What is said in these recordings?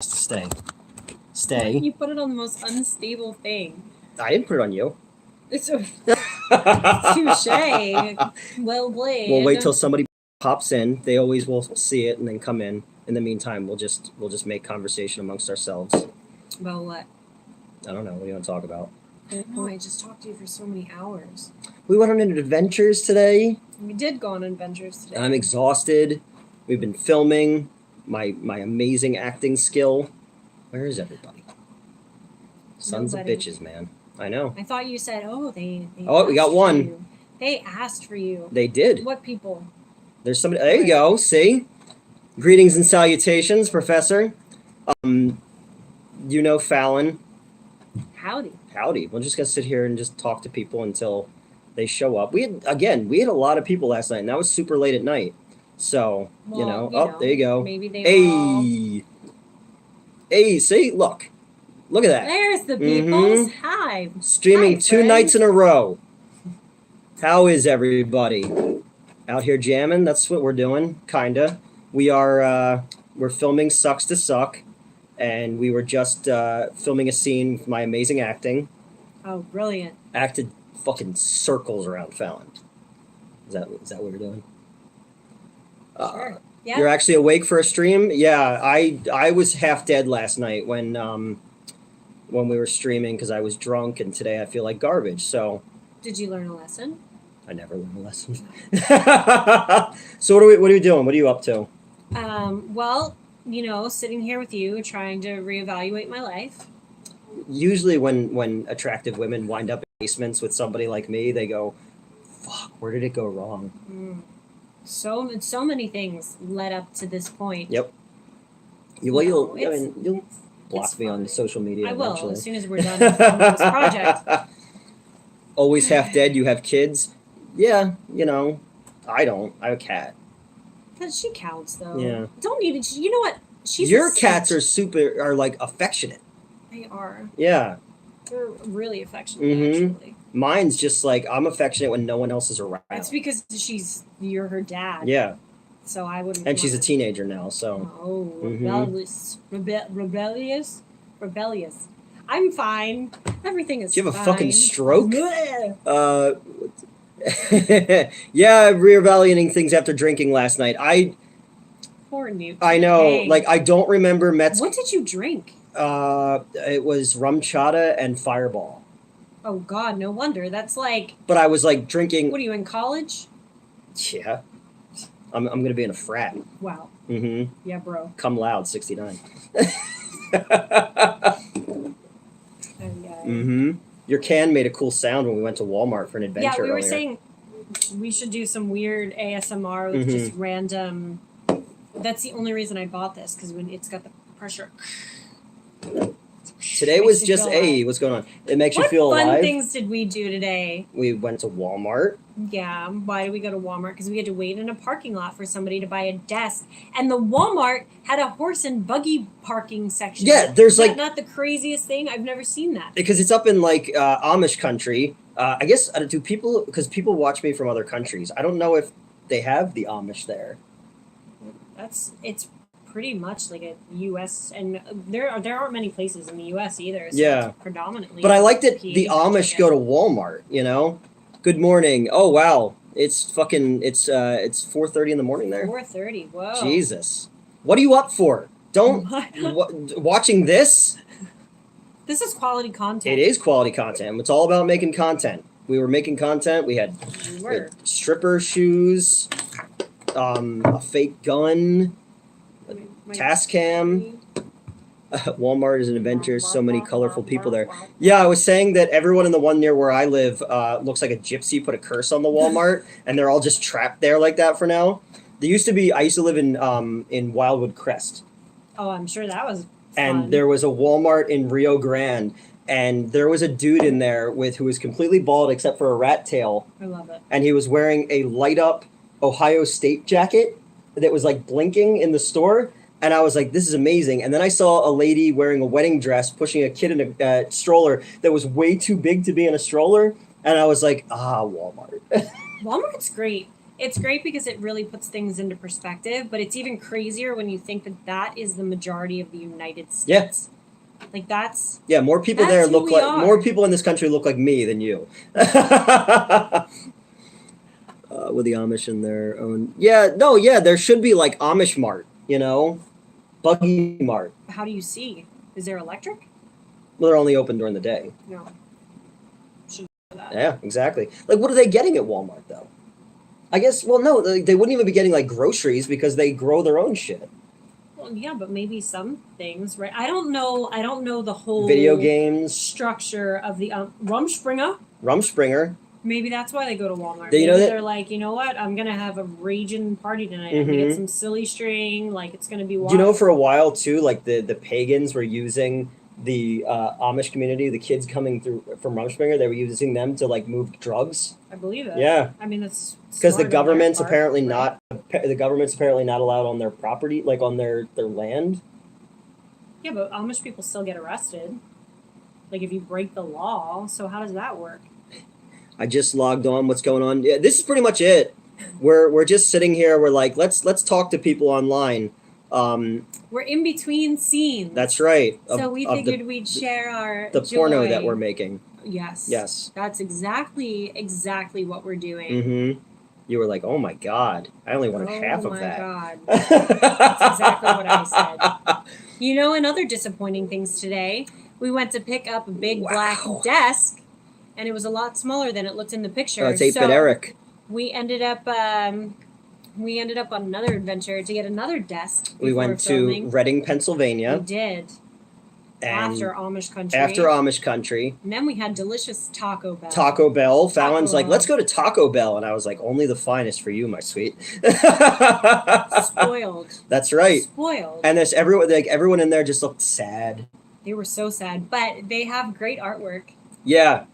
Stay. Stay. You put it on the most unstable thing. I didn't put it on you. It's a touche. Well played. We'll wait till somebody pops in. They always will see it and then come in. In the meantime, we'll just make conversation amongst ourselves. About what? I don't know. What do you want to talk about? No, I just talked to you for so many hours. We went on adventures today. We did go on adventures today. I'm exhausted. We've been filming. My amazing acting skill. Where is everybody? Sons of bitches, man. I know. I thought you said, they we got one. They asked for you. They did. What people? There's somebody. There you go. See? Greetings and salutations, Professor. You know Fallon. Howdy. Howdy. We're just going to sit here and just talk to people until they show up. We had a lot of people last night, and that was super late at night. So, there you go. Maybe they Hey. Hey, see? Look at that. There's the peoples. Hi. Streaming Hi, 2 nights in a row. How is everybody? Out here jamming? That's what we're doing, kinda. We are, we're filming Sucks to Suck, and we were just filming a scene with my amazing acting. Oh, brilliant. Acted fucking circles around Fallon. Is that what we're doing? Sure. Yeah. You're actually awake for a stream? Yeah, I was half dead last night when we were streaming because I was drunk, and today I feel like garbage. So. Did you learn a lesson? I never learned a lesson. So what are we doing? What are you up to? Well, sitting here with you, trying to reevaluate my life. Usually when attractive women wind up in basements with somebody like me, they go, fuck, where did it go wrong? So many things led up to this point. Yep. You'll block me on social media. I will, eventually. as soon as we're done with this project. Always half dead, you have kids? Yeah, I don't. I have a cat. She counts, though. Yeah. Don't need it. You know what? Your cats are like affectionate. They are. Yeah. They're really affectionate, actually. Mine's just like, I'm affectionate when no one else is around. That's because you're her dad. Yeah. So I wouldn't. And she's a teenager now, so. Oh, rebellious. I'm fine. Everything is fine. Do you have a fucking stroke? Yeah, reevaluating things after drinking last night. Poor NEWT. I know. Dang. Like, I don't remember Mets. What did you drink? It was rum chata and Fireball. Oh, God, no wonder. That's like... But I was, like, drinking... What, are you in college? Yeah. I'm going to be in a frat. Wow. Mm-hmm. Yeah, bro. Come loud, 69. Mm-hmm. Your can made a cool sound when we went to Walmart for an adventure. Yeah, we were earlier. saying we should do some weird ASMR with just random... That's the only reason I bought this, because when it's got the pressure... Today was just, what's going on? It makes you feel alive. What fun things did we do today? We went to Walmart. Yeah. Why did we go to Walmart? Because we had to wait in a parking lot for somebody to buy a desk. And the Walmart had a horse and buggy parking section. Yeah, there's like... not the craziest thing? I've never seen that. Because it's up in like Amish country. I guess, because people watch me from other countries. I don't know if they have the Amish there. It's pretty much like a U.S. and there aren't many places in the U.S. either. So yeah, it's predominantly. But I like that the Amish go to Walmart. Good morning. Oh wow, it's 4:30 in the morning there. 4:30. Whoa. Jesus, what are you up for? Don't watching this. This is quality content. It is quality content. It's all about making content. We were making content. We had stripper shoes, a fake gun. Tascam. Walmart is an adventure. So many colorful people there. Yeah, I was saying that everyone in the one near where I live looks like a gypsy put a curse on the Walmart, and they're all just trapped there like that for now. I used to live in Wildwood Crest. Oh, I'm sure that was fun. And there was a Walmart in Rio Grande, and there was a dude in there who was completely bald except for a rat tail. I love it. And he was wearing a light up Ohio State jacket that was like blinking in the store. And I was like, this is amazing. And then I saw a lady wearing a wedding dress pushing a kid in a stroller that was way too big to be in a stroller. And I was like, Walmart. Walmart's great. It's great because it really puts things into perspective, but it's even crazier when you think that that is the majority of the United States. Like that's more people That's there who look we like are. more people in this country look like me than you. With the Amish in their own, there should be like Amish Mart, Buggy Mart. how do you see? Is there electric? Well, they're only open during the day. No. Should know that. Yeah, exactly. Like, what are they getting at Walmart though? I guess. Well, no, they wouldn't even be getting like groceries because they grow their own shit. Well, yeah, but maybe some things, right? I don't know the whole Video games, structure of the Rumspringa. Rumspringer. Maybe that's why they go to Walmart. You know Maybe that- they're like, you know what? I'm gonna have a raging party tonight. I'm gonna Mhm. get some silly string. Like it's gonna be wild. You know, for a while too, like the pagans were using the Amish community, the kids coming through from Rumspringer, they were using them to like move drugs. I believe it. Yeah, I mean, that's because the smart on their government's part, apparently right? not allowed on their property, like on their land. Yeah, but Amish people still get arrested. Like if you break the law. So how does that work? I just logged on. What's going on? Yeah, this is pretty much it. We're just sitting here. We're like, let's talk to people online. We're in between scenes. That's right. So we figured we'd share our the joy. porno that we're making. Yes. Yes. That's exactly what we're doing. Mm-hmm. You were like, oh my god, I only wanted half of that. Oh my god. That's exactly what I said. You know, and other disappointing things today, we went to pick up a big black desk, and it was a lot smaller than it looked in the picture. Oh, it's 8-bit Eric. We ended up on another adventure to get another desk. We went to Reading, Pennsylvania. We did. And After Amish country. After Amish country. And then we had delicious Taco Bell. Taco Bell. Fallon's like, Bell. let's go to Taco Bell. And I was like, only the finest for you, my sweet. Spoiled. That's right. Spoiled. And there's everyone in there just looked sad. They were so sad. But they have great artwork. Yeah.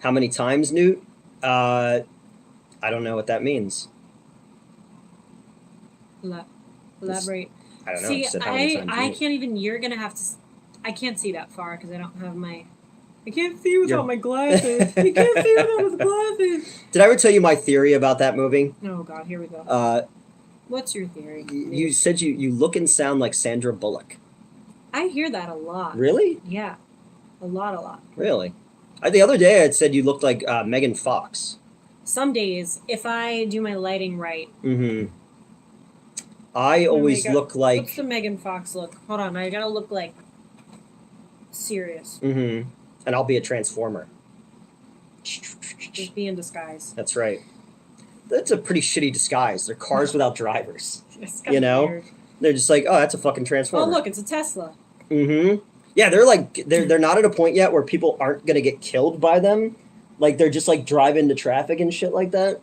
How many times, Newt? I don't know what that means. Elaborate. I don't know. See, It said how many times, I Newt. can't even. You're gonna have to. I can't see that far because I don't have my. I can't see without my glasses. You can't see without the glasses. Did I ever tell you my theory about that movie? Oh God, here we go. What's your theory? You said you look and sound like Sandra Bullock. I hear that a lot. Really? Yeah, a lot. Really? The other day I had said you looked like Megan Fox. Some days, if I do my lighting right. Mm-hmm. I always look like. What's the Megan Fox look? Hold on, I gotta look like serious. Mm-hmm. And I'll be a transformer. Just be in disguise. That's right. That's a pretty shitty disguise. They're cars without drivers. It's You know? weird. They're just like, oh, that's a fucking transformer. Oh look, it's a Tesla. Mm-hmm. Yeah, they're like they're not at a point yet where people aren't gonna get killed by them. Like they're just like drive into traffic and shit like that.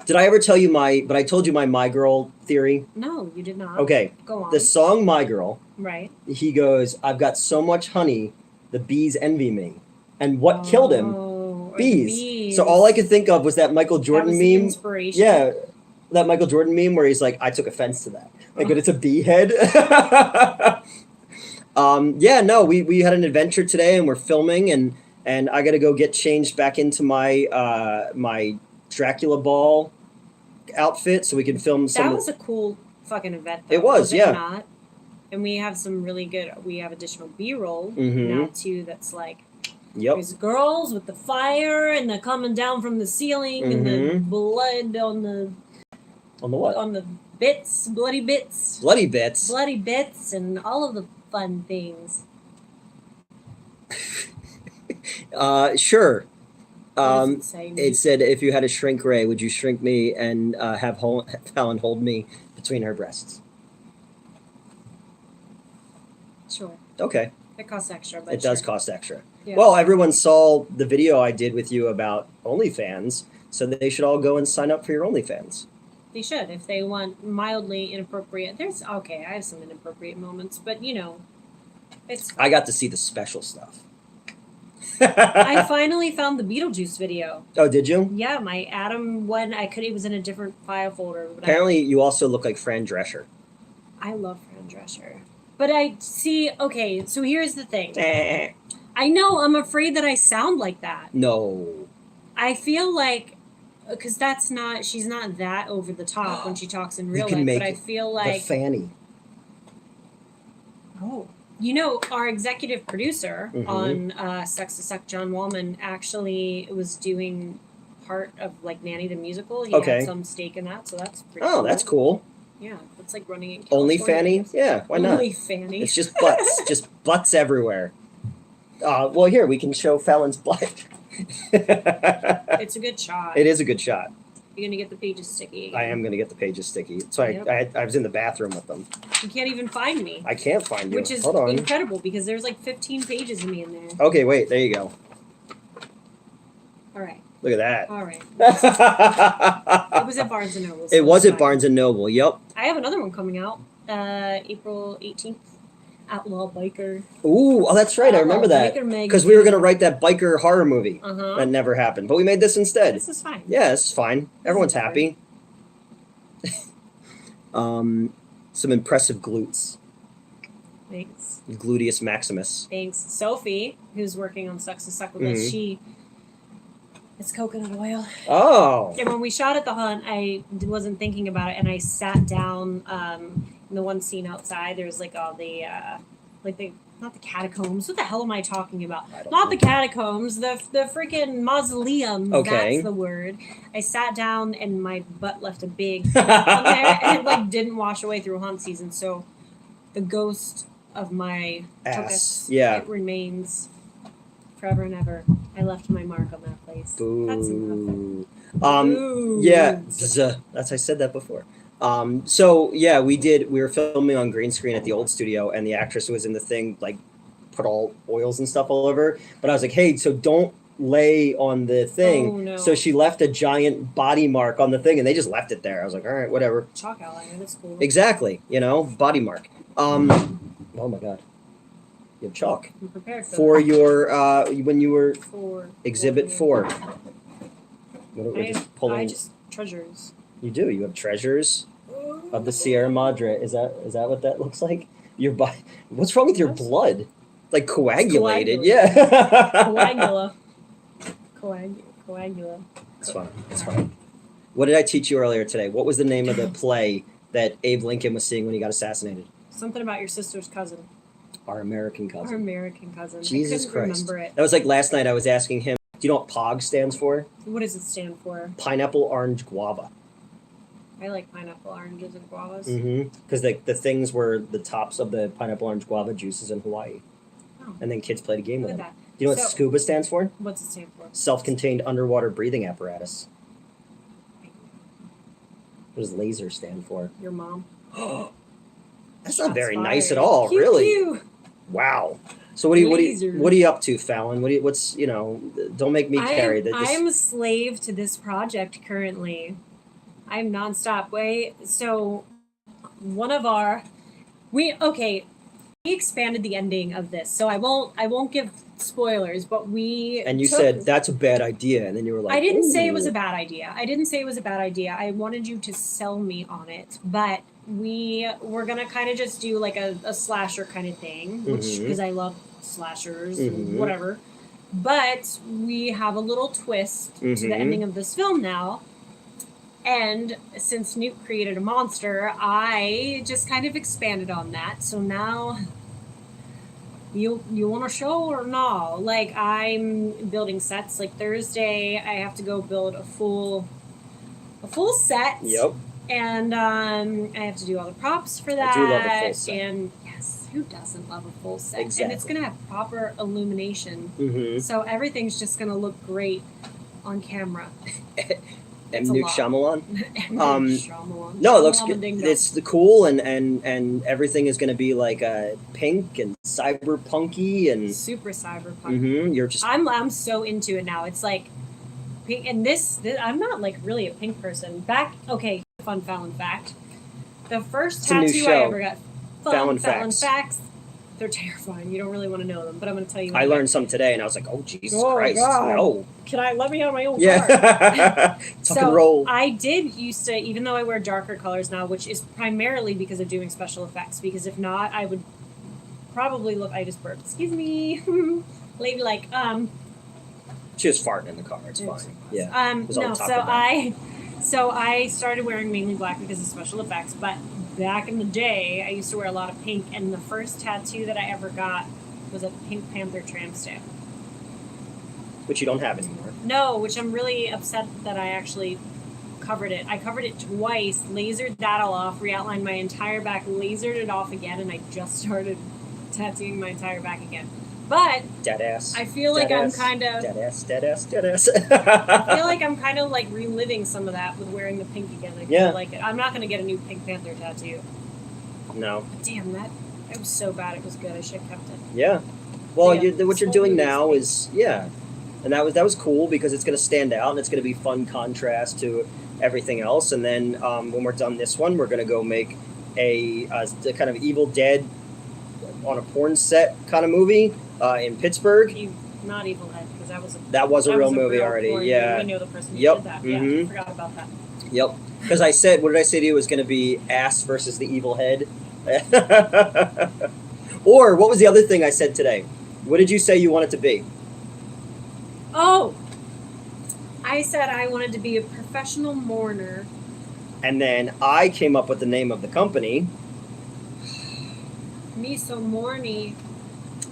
Did I ever tell you but I told you my girl theory? No, you did not. Okay. Go on. The song My Girl, Right. he goes, I've got so much honey, the bees envy me. And what killed him? Oh, Bees. So all I could think of was that Michael Jordan that was the meme. inspiration. Yeah. That Michael Jordan meme where he's like, I took offense to that. Like, but it's a bee head. We had an adventure today and we're filming and I gotta go get changed back into my my Dracula ball outfit so we can film some. That was a cool fucking event. Though, It was, yeah. Not? And we have some really good. We have additional B-roll Mhm. now too. That's like Yep. there's girls with the fire and the coming down from the ceiling and the Mhm. blood on the what? on the bits, bloody bits, Bloody bits. bloody bits, and all of the fun things. Sure. What does it say? It said, if you had a shrink ray, would you shrink me and have Fallon hold me between her breasts? Sure, Okay. it costs extra, but It does sure. cost extra. Yeah. Well, everyone saw the video I did with you about OnlyFans, so they should all go and sign up for your OnlyFans. They should if they want mildly inappropriate. I have some inappropriate moments, but it's. I got to see the special stuff. I finally found the Beetlejuice video. Oh, did you? Yeah, my Adam one. It was in a different file folder. But Apparently, you also look like Fran Drescher. I love Fran Drescher. But I see. Okay, so here's the thing. I know. I'm afraid that I sound like that. No. I feel like because she's not that over the top when she talks in real can life, make but I feel The like, Fanny. oh, our executive producer on Sex to Suck, John Wallman, actually was doing part of like Nanny the Musical. He Okay. had some stake in that, so that's pretty cool. Oh, that's cool. Yeah, it's like running in Only California. Fanny? Yeah, why not? Only Fanny. It's just butts. Just butts everywhere. Well, here, we can show Fallon's butt. It's a good shot. It is a good shot. You're gonna get the pages sticky again. I am going to get the pages sticky. So Yep. I was in the bathroom with them. You can't even find me. I can't find you. Which is Hold on. incredible because there's like 15 pages of me in there. Okay, wait. There you go. All right. Look at that. All right. It was at Barnes & Noble. So It was it's at fine. Barnes & Noble. Yep. I have another one coming out April 18th. Outlaw Biker. Ooh, oh, that's right. I remember that. Because we were going to write that biker horror movie. Uh-huh. That never happened. But we made this instead. This is fine. Yeah, this is fine. Everyone's happy. Some impressive glutes. Thanks. Gluteus maximus. Thanks. Sophie, who's working on Sex to Suck with us, it's coconut oil. Oh. And when we shot at the hunt, I wasn't thinking about it, and I sat down in the one scene outside. There was like all the not the catacombs. What the hell am I talking about? Not the catacombs. The freaking mausoleum. Okay. That's the word. I sat down and my butt left a big on there, and it like didn't wash away through hunt season. So the ghost of my ass. tuchus, Yeah. it remains forever and ever. I left my mark on that place. Boo. That's enough. Um, yeah. That's I said that before. So yeah, we were filming on green screen at the old studio, and the actress was in the thing, like, put all oils and stuff all over. But I was like, hey, so don't lay on the thing. Oh, no. So she left a giant body mark on the thing, and they just left it there. I was like, all right, whatever. Chalk outline, that's cool. Exactly. Body mark. Oh my God. You have chalk. I'm prepared For your, when you were for exhibit 4. I just treasures. You do. You have treasures of the Sierra Madre. Is that what that looks like? Your body. What's wrong with your blood? Like coagulated. Yeah. Coagula. It's fine. It's fine. What did I teach you earlier today? What was the name of the play that Abe Lincoln was seeing when he got assassinated? Something about your sister's cousin. Our American cousin. Our American cousin. Jesus I couldn't Christ. remember it. That was like last night. I was asking him. Do you know what POG stands for? What does it stand for? Pineapple, orange, guava. I like pineapple, oranges, and guavas. Mm-hmm. Because the things were the tops of the pineapple, orange, guava juices in Hawaii. Oh. And then kids played a game Look with at them. that. Do you know what SCUBA stands for? What's it stand for? Self-contained underwater breathing apparatus. What does LASER stand for? Your mom. That's not very Shots nice at fired. all, Pew, really. pew. Wow. So what are Laser. you up to, Fallon? Don't make me carry this. I'm a slave to this project currently. I'm nonstop. So we expanded the ending of this, so I won't give spoilers, but And you said that's a bad idea, and then you were like, I didn't say it "Ooh." was a bad idea. I wanted you to sell me on it, but we're gonna kind of just do like a slasher kind of thing, which because I love slashers and whatever. But we have a little twist to the ending of this film now. And since NEWT created a monster, I just kind of expanded on that. So now, you want a show or no? Like, I'm building sets. Like Thursday, I have to go build a full set. Yep. And I have to do all the props for that. I do love a full set. And yes, who doesn't love a full set? Exactly. And it's gonna have proper illumination. Mm-hmm. So everything's just gonna look great on camera. And NEWT Shyamalan. Shyamalan. No, it looks Shyamalan good. ding dong. It's the cool and everything is going to be like pink and cyberpunky and super cyberpunk. You're just I'm so into it now. It's like pink, and this I'm not like really a pink person. Fun Fallon fact. The first It's a new tattoo show. I ever got. Fallon Fallon facts. facts. They're terrifying. You don't really want to know them, but I'm going to tell you. I learned some today, and I was like, "Oh Jesus Oh, Christ, God. no!" Let me have my own card. Yeah, tuck and roll. I did used to, even though I wear darker colors now, which is primarily because of doing special effects. Because if not, I would probably look. I just burped. Excuse me, lady. She was farting in the car. It's fine. Yeah. It was on No, top so of that. I started wearing mainly black because of special effects, but back in the day, I used to wear a lot of pink, and the first tattoo that I ever got was a Pink Panther tramp stamp. Which you don't have anymore. No, which I'm really upset that I actually covered it. I covered it twice, lasered that all off, re-outlined my entire back, lasered it off again, and I just started tattooing my entire back again. But Dead ass. I feel like I'm kind of dead ass. I feel like I'm kind of like reliving some of that with wearing the pink again. I feel like it. I'm not gonna get a new Pink Panther tattoo. No. But damn, that it was so bad. It was good. I should have kept it. Yeah. Well, Yeah, what you're so doing really now sweet. is and that was cool because it's going to stand out and it's going to be fun contrast to everything else. And then when we're done this one, we're going to go make a kind of Evil Dead on a porn set kind of movie in Pittsburgh. Not Evil Head, because That was a real movie real already. porn Yeah. movie. We know the person who Yep. did that. Mhm. Yeah, I forgot about that. Yep. Because I said, what did I say to you? It was going to be Ass versus the Evil Head. Or what was the other thing I said today? What did you say you wanted to be? Oh, I said I wanted to be a professional mourner. And then I came up with the name of the company. Me so mourny.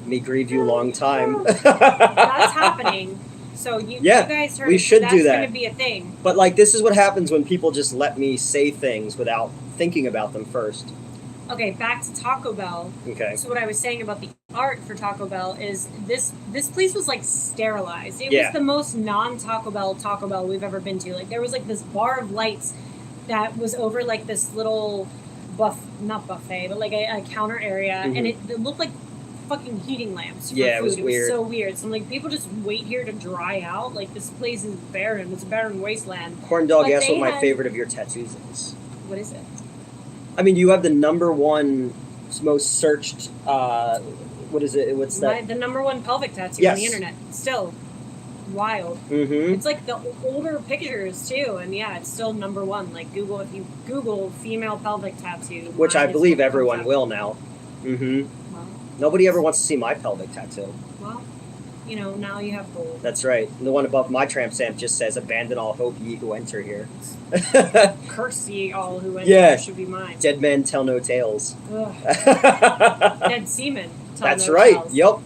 Me grieve you long time. That's happening. So you guys heard we should that's do that. going to be a thing. But like, this is what happens when people just let me say things without thinking about them first. Okay, back to Taco Bell. Okay. So what I was saying about the art for Taco Bell is this place was like sterilized. It Yeah. was the most non-Taco Bell we've ever been to. Like there was like this bar of lights that was over like this little not buffet, but like a counter area, and it looked like fucking heating lamps for food. It was weird. So weird. So I'm like, people just wait here to dry out. Like this place is barren. It's a barren wasteland. Corn dog, But guess what they my had- favorite of your tattoos is? What is it? I mean, you have the #1 most searched. What is it? What's that? The #1 pelvic tattoo Yes. on the internet. Still wild. Mm-hmm. It's like the older pictures too, and yeah, it's still #1. Like Google, if you Google female pelvic tattoo, Which I mine is believe what comes everyone up. will now. Mm-hmm. Well, Nobody ever wants to see my pelvic tattoo. you know, now you have gold. That's right. And the one above my tramp stamp just says, "Abandon all hope, ye who enter here." Curse ye all who enter Yeah. should be mine. Dead men tell no tales. Ugh. That's Dead semen. Tell no right. tales. Yep.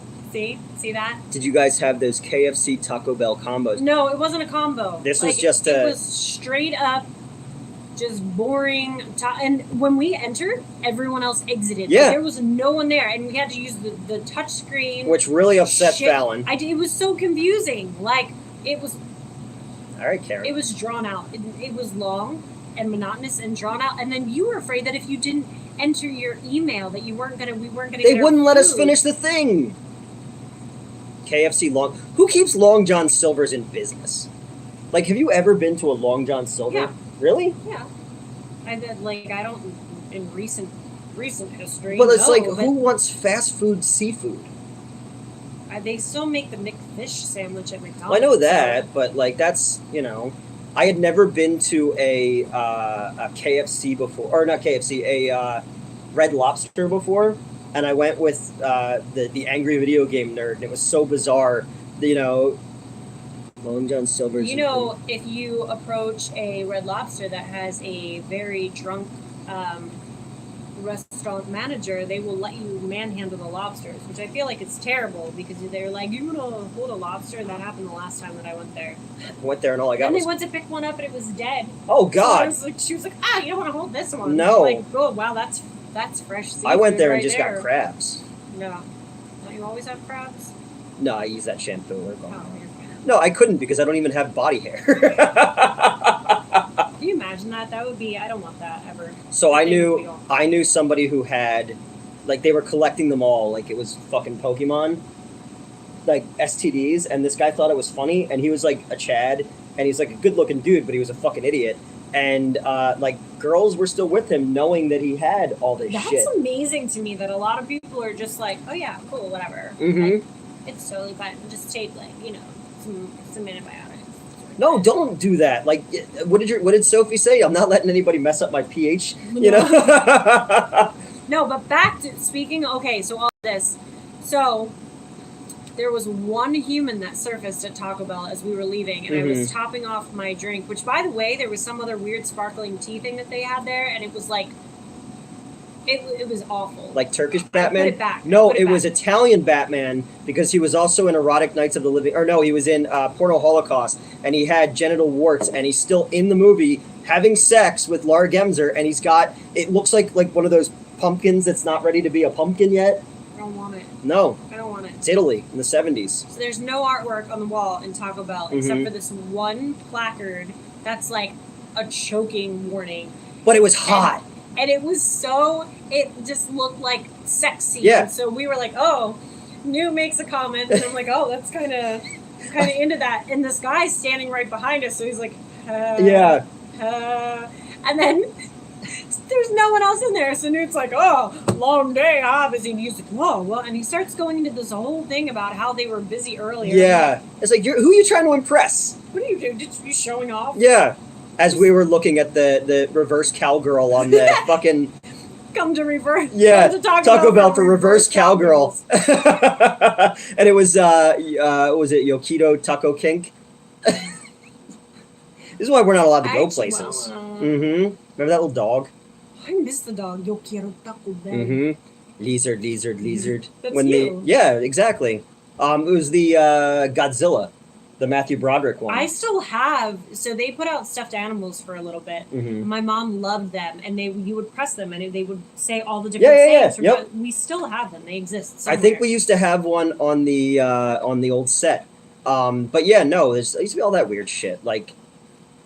See that? Did you guys have those KFC Taco Bell combos? No, it wasn't a combo. This was Like, just it a- was straight up, just boring. And when we entered, everyone else exited. Yeah. Like, there was no one there, and we had to use the touch screen. Which really upset Shit. Fallon. It was so confusing. Like it was All right, Karen. drawn out. It was long and monotonous and drawn out. And then you were afraid that if you didn't enter your email, that we weren't gonna. They Get our wouldn't let us food. finish the thing. KFC Long. Who keeps Long John Silver's in business? Like, have you ever been to a Long John Silver? Yeah. Really? Yeah, I did. Like I don't in recent history. But it's no, like, but who wants fast food seafood? they still make the McFish sandwich at McDonald's. Well, I know that, but like, that's I had never been to a KFC before, or not KFC, a Red Lobster before, and I went with the angry video game nerd, and it was so bizarre. Long John Silver's. You know, if you approach a Red Lobster that has a very drunk restaurant manager, they will let you manhandle the lobsters, which I feel like it's terrible because they're like, "You want to hold a lobster?" And that happened the last time that I went there. Went there and all I got And was, they went to pick one up and it was dead. oh God! So I was like, she was like, "You don't want to hold this one." No. Like, oh wow, that's fresh seafood. I went there and right just there. got crabs. No, don't you always have crabs? No, I use that shampoo. Oh, you're fine. No, I couldn't because I don't even have body hair. Can you imagine that? That would be. I don't want that ever. So I think we don't. knew somebody who had, like, they were collecting them all like it was fucking Pokemon, like STDs, and this guy thought it was funny, and he was like a Chad, and he's like a good-looking dude, but he was a fucking idiot, and like girls were still with him, knowing that he had all this That's shit. amazing to me that a lot of people are just like, oh yeah, cool, whatever. Mhm. Like, it's totally fine. Just take like some antibiotics. No, don't do that. Like, what did Sophie say? I'm not letting anybody mess up my pH. No, but back to speaking. Okay, so all this. So there was one human that surfaced at Taco Bell as we were leaving, and I was topping off my drink, which, by the way, there was some other weird sparkling tea thing that they had there, and it was like, it was awful. Like Turkish Batman? Put it back. No, it was Italian Batman, because he was also in Erotic Nights of the Living... Or no, he was in Porno Holocaust, and he had genital warts, and he's still in the movie having sex with Lara Gemser, and he's got... It looks like one of those pumpkins that's not ready to be a pumpkin yet. I don't want it. No. I don't want it. It's Italy in the 70s. So there's no artwork on the wall in Taco Bell except for this one placard that's like a choking warning. But it was hot. And it was so, it just looked like sexy. Yeah. And so we were like, oh, New makes a comment. And I'm like, oh, that's kind of into that. And this guy's standing right behind us. So he's like, yeah. And then there's no one else in there. So Newt's like, oh, long day, obviously. And he's like, whoa, well. And he starts going into this whole thing about how they were busy earlier. Yeah. It's like, who are you trying to impress? What are you doing? Just you showing off? Yeah. As we were looking at the reverse cowgirl on the fucking... Come to reverse. Yeah, come to Taco Bell for reverse cowgirl. And it was it Yokito Taco Kink? This is why we're not allowed to go places. Remember that little dog? I miss the dog. Yokito Taco Bell. Lizard. That's when you. Yeah, exactly. It was the Godzilla. The Matthew Broderick one. I still have. So they put out stuffed animals for a little bit. My mom loved them, and you would press them, and they would say all the different sayings. Yeah. Yep. We still have them. They exist somewhere. I think we used to have one on the old set. But yeah, no, there used to be all that weird shit. Like,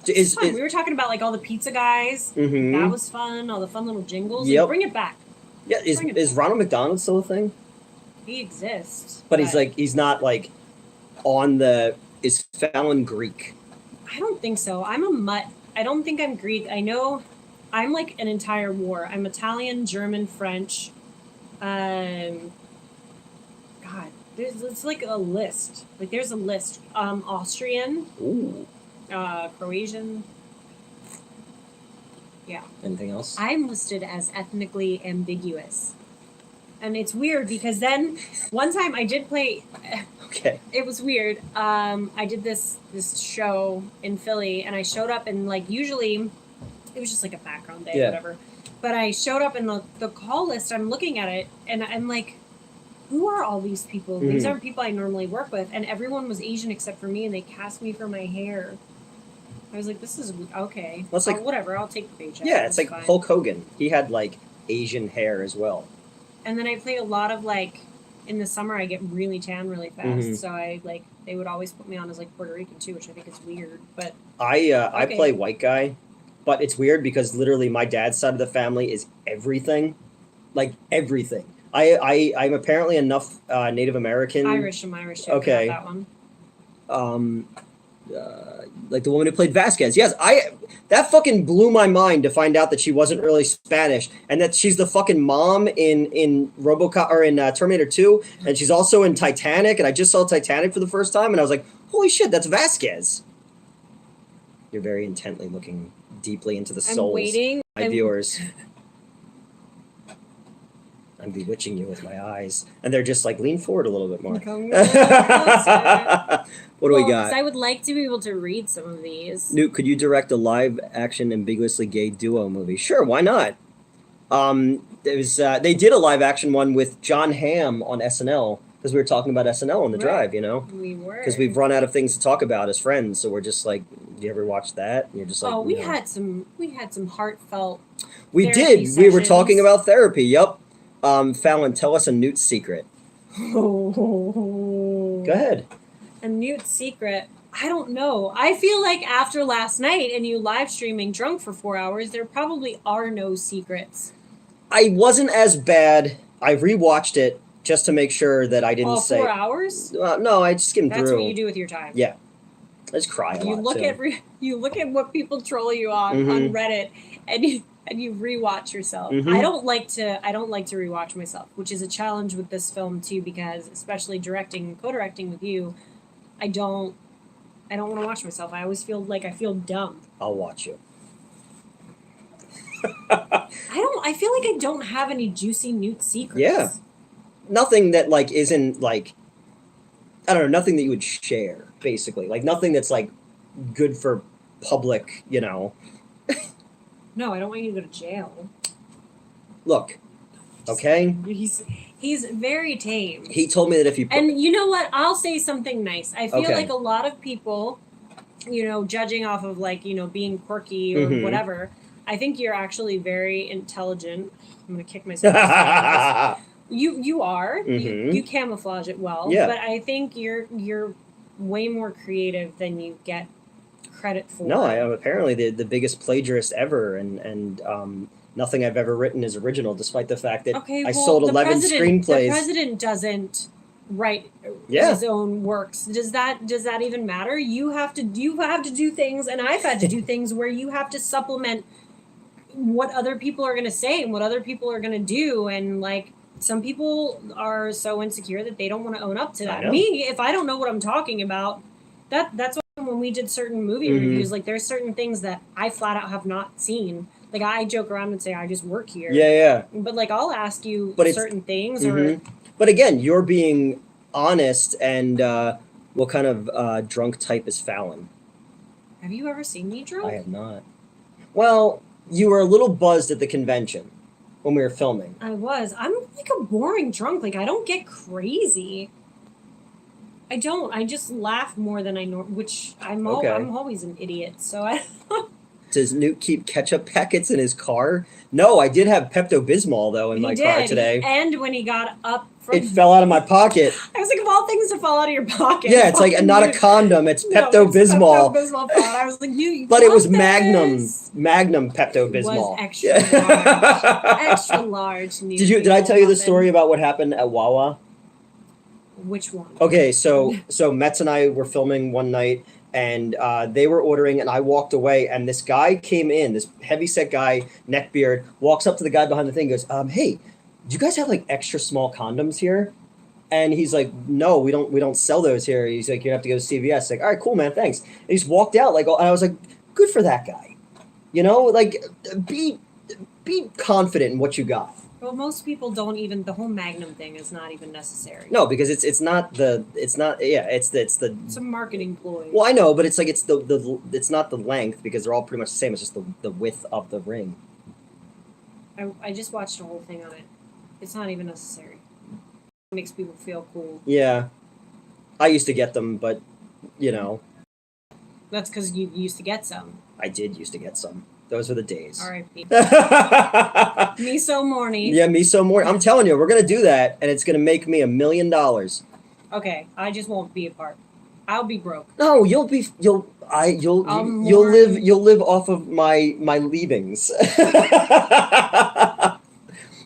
we were talking about like all the pizza guys. That was fun. All the fun little jingles. Yep. Bring it back. Yeah, is Ronald McDonald still a thing? He exists, but he's not like on the. Is Fallon Greek? I don't think so. I'm a mutt. I don't think I'm Greek. I know I'm like an entire war. I'm Italian, German, French. God, it's like a list. Like there's a list. Austrian. Ooh. Croatian. Yeah. Anything else? I'm listed as ethnically ambiguous. And it's weird because then one time I did play. Okay. It was weird. I did this show in Philly, and I showed up, and like usually, it was just like a background day, whatever. But I showed up in the call list. I'm looking at it, and I'm like, who are all these people? These aren't people I normally work with, and everyone was Asian except for me, and they cast me for my hair. I was like, this is okay. Well, it's like whatever. I'll take the paycheck. Yeah, it's like fine. Hulk Hogan. He had like Asian hair as well. And then I play a lot of like, in the summer I get really tan really fast. So I like, they would always put me on as like Puerto Rican too, which I think is weird. But I play white guy, but it's weird because literally my dad's side of the family is everything, like everything. I'm apparently enough Native American. Irish. I'm Irish too. Okay. That one. Like the woman who played Vasquez. Yes, that fucking blew my mind to find out that she wasn't really Spanish and that she's the fucking mom in RoboCop or in Terminator 2, and she's also in Titanic. And I just saw Titanic for the first time, and I was like, "Holy shit, that's Vasquez!" You're very intently looking deeply into the souls, my viewers. I'm bewitching you with my eyes, and they're just like lean forward a little bit more. What do we got? I would like to be able to read some of these. Newt, could you direct a live-action ambiguously gay duo movie? Sure, why not? They did a live-action one with John Hamm on SNL because we were talking about SNL on the drive, you know. We were because we've run out of things to talk about as friends, so we're just like, do you ever watch that? And you're just like, we had some heartfelt. We did. Sessions. We were talking about therapy. Yep. Fallon, tell us a Newt secret. Go ahead. A Newt secret. I don't know. I feel like after last night and you live streaming drunk for 4 hours, there probably are no secrets. I wasn't as bad. I rewatched it just to make sure that I didn't say 4 hours. No, I just skimmed through. That's what you do with your time. Yeah, I just cry a lot. You look at what people troll you on Reddit, and you rewatch yourself. I don't like to rewatch myself, which is a challenge with this film too, because especially directing and co-directing with you, I don't want to watch myself. I always feel like I feel dumb. I'll watch you. I feel like I don't have any juicy Newt secrets. Yeah. Nothing that like isn't like I don't know, nothing that you would share, basically. Like, nothing that's, like, good for public, you know. No, I don't want you to go to jail. Look, okay? He's very tame. He told me that if you put... And you know what? I'll say something nice. I feel Okay. like a lot of people, you know, judging off of like, you know, being quirky or Mhm. whatever, I think you're actually very intelligent. I'm gonna kick myself. For saying this. You are. Mhm. You camouflage it well. Yeah. But I think you're way more creative than you get credit for. No, I am apparently the biggest plagiarist ever, and nothing I've ever written is original, despite the fact that I sold 11 screenplays. The president doesn't write Yeah. his own works. Does that even matter? You have to do things, and I've had to do things where you have to supplement what other people are going to say and what other people are going to do, and like some people are so insecure that they don't want to own up to that. Me, if I don't know what I'm talking about, that's why when we did certain movie reviews, like there's certain things that I flat out have not seen. Like I joke around and say I just work here. Yeah. But like I'll ask you certain things or. But again, you're being honest. And what kind of drunk type is Fallon? Have you ever seen me drunk? I have not. Well, you were a little buzzed at the convention when we were filming. I was. I'm like a boring drunk. Like I don't get crazy. I don't. I just laugh more than I know. Which I'm always an idiot. So I. Does Newt keep ketchup packets in his car? No, I did have Pepto-Bismol, though, in my car today. And when he got up from... It fell out of my pocket. I was like, of all things to fall out of your pocket. Yeah, it's like not a condom, it's Pepto-Bismol. No, it's Pepto-Bismol pot. I was like, you but it was Magnum Pepto-Bismol. Was extra large. Extra large. Did I tell you the story about what happened at Wawa? Which one? Okay, so Metz and I were filming one night, and they were ordering, and I walked away, and this guy came in, this heavyset guy, neckbeard, walks up to the guy behind the thing and goes, hey, do you guys have like extra small condoms here? And he's like, no, we don't sell those here. He's like, you have to go to CVS. Like, all right, cool, man, thanks. And he just walked out, like, and I was like, good for that guy. You know, like, be confident in what you got. Well, most people don't even. The whole Magnum thing is not even necessary. No, because it's not the. It's a marketing ploy. Well, I know, but it's like it's not the length because they're all pretty much the same. It's just the width of the ring. I just watched the whole thing on it. It's not even necessary. It makes people feel cool. Yeah, I used to get them, but you know. That's because you used to get some. I did used to get some. Those were the days. All right. Me so morning. Yeah, me so morning. I'm telling you, we're gonna do that, and it's gonna make me $1 million. Okay, I just won't be a part. I'll be broke. No, you'll live off of my leavings.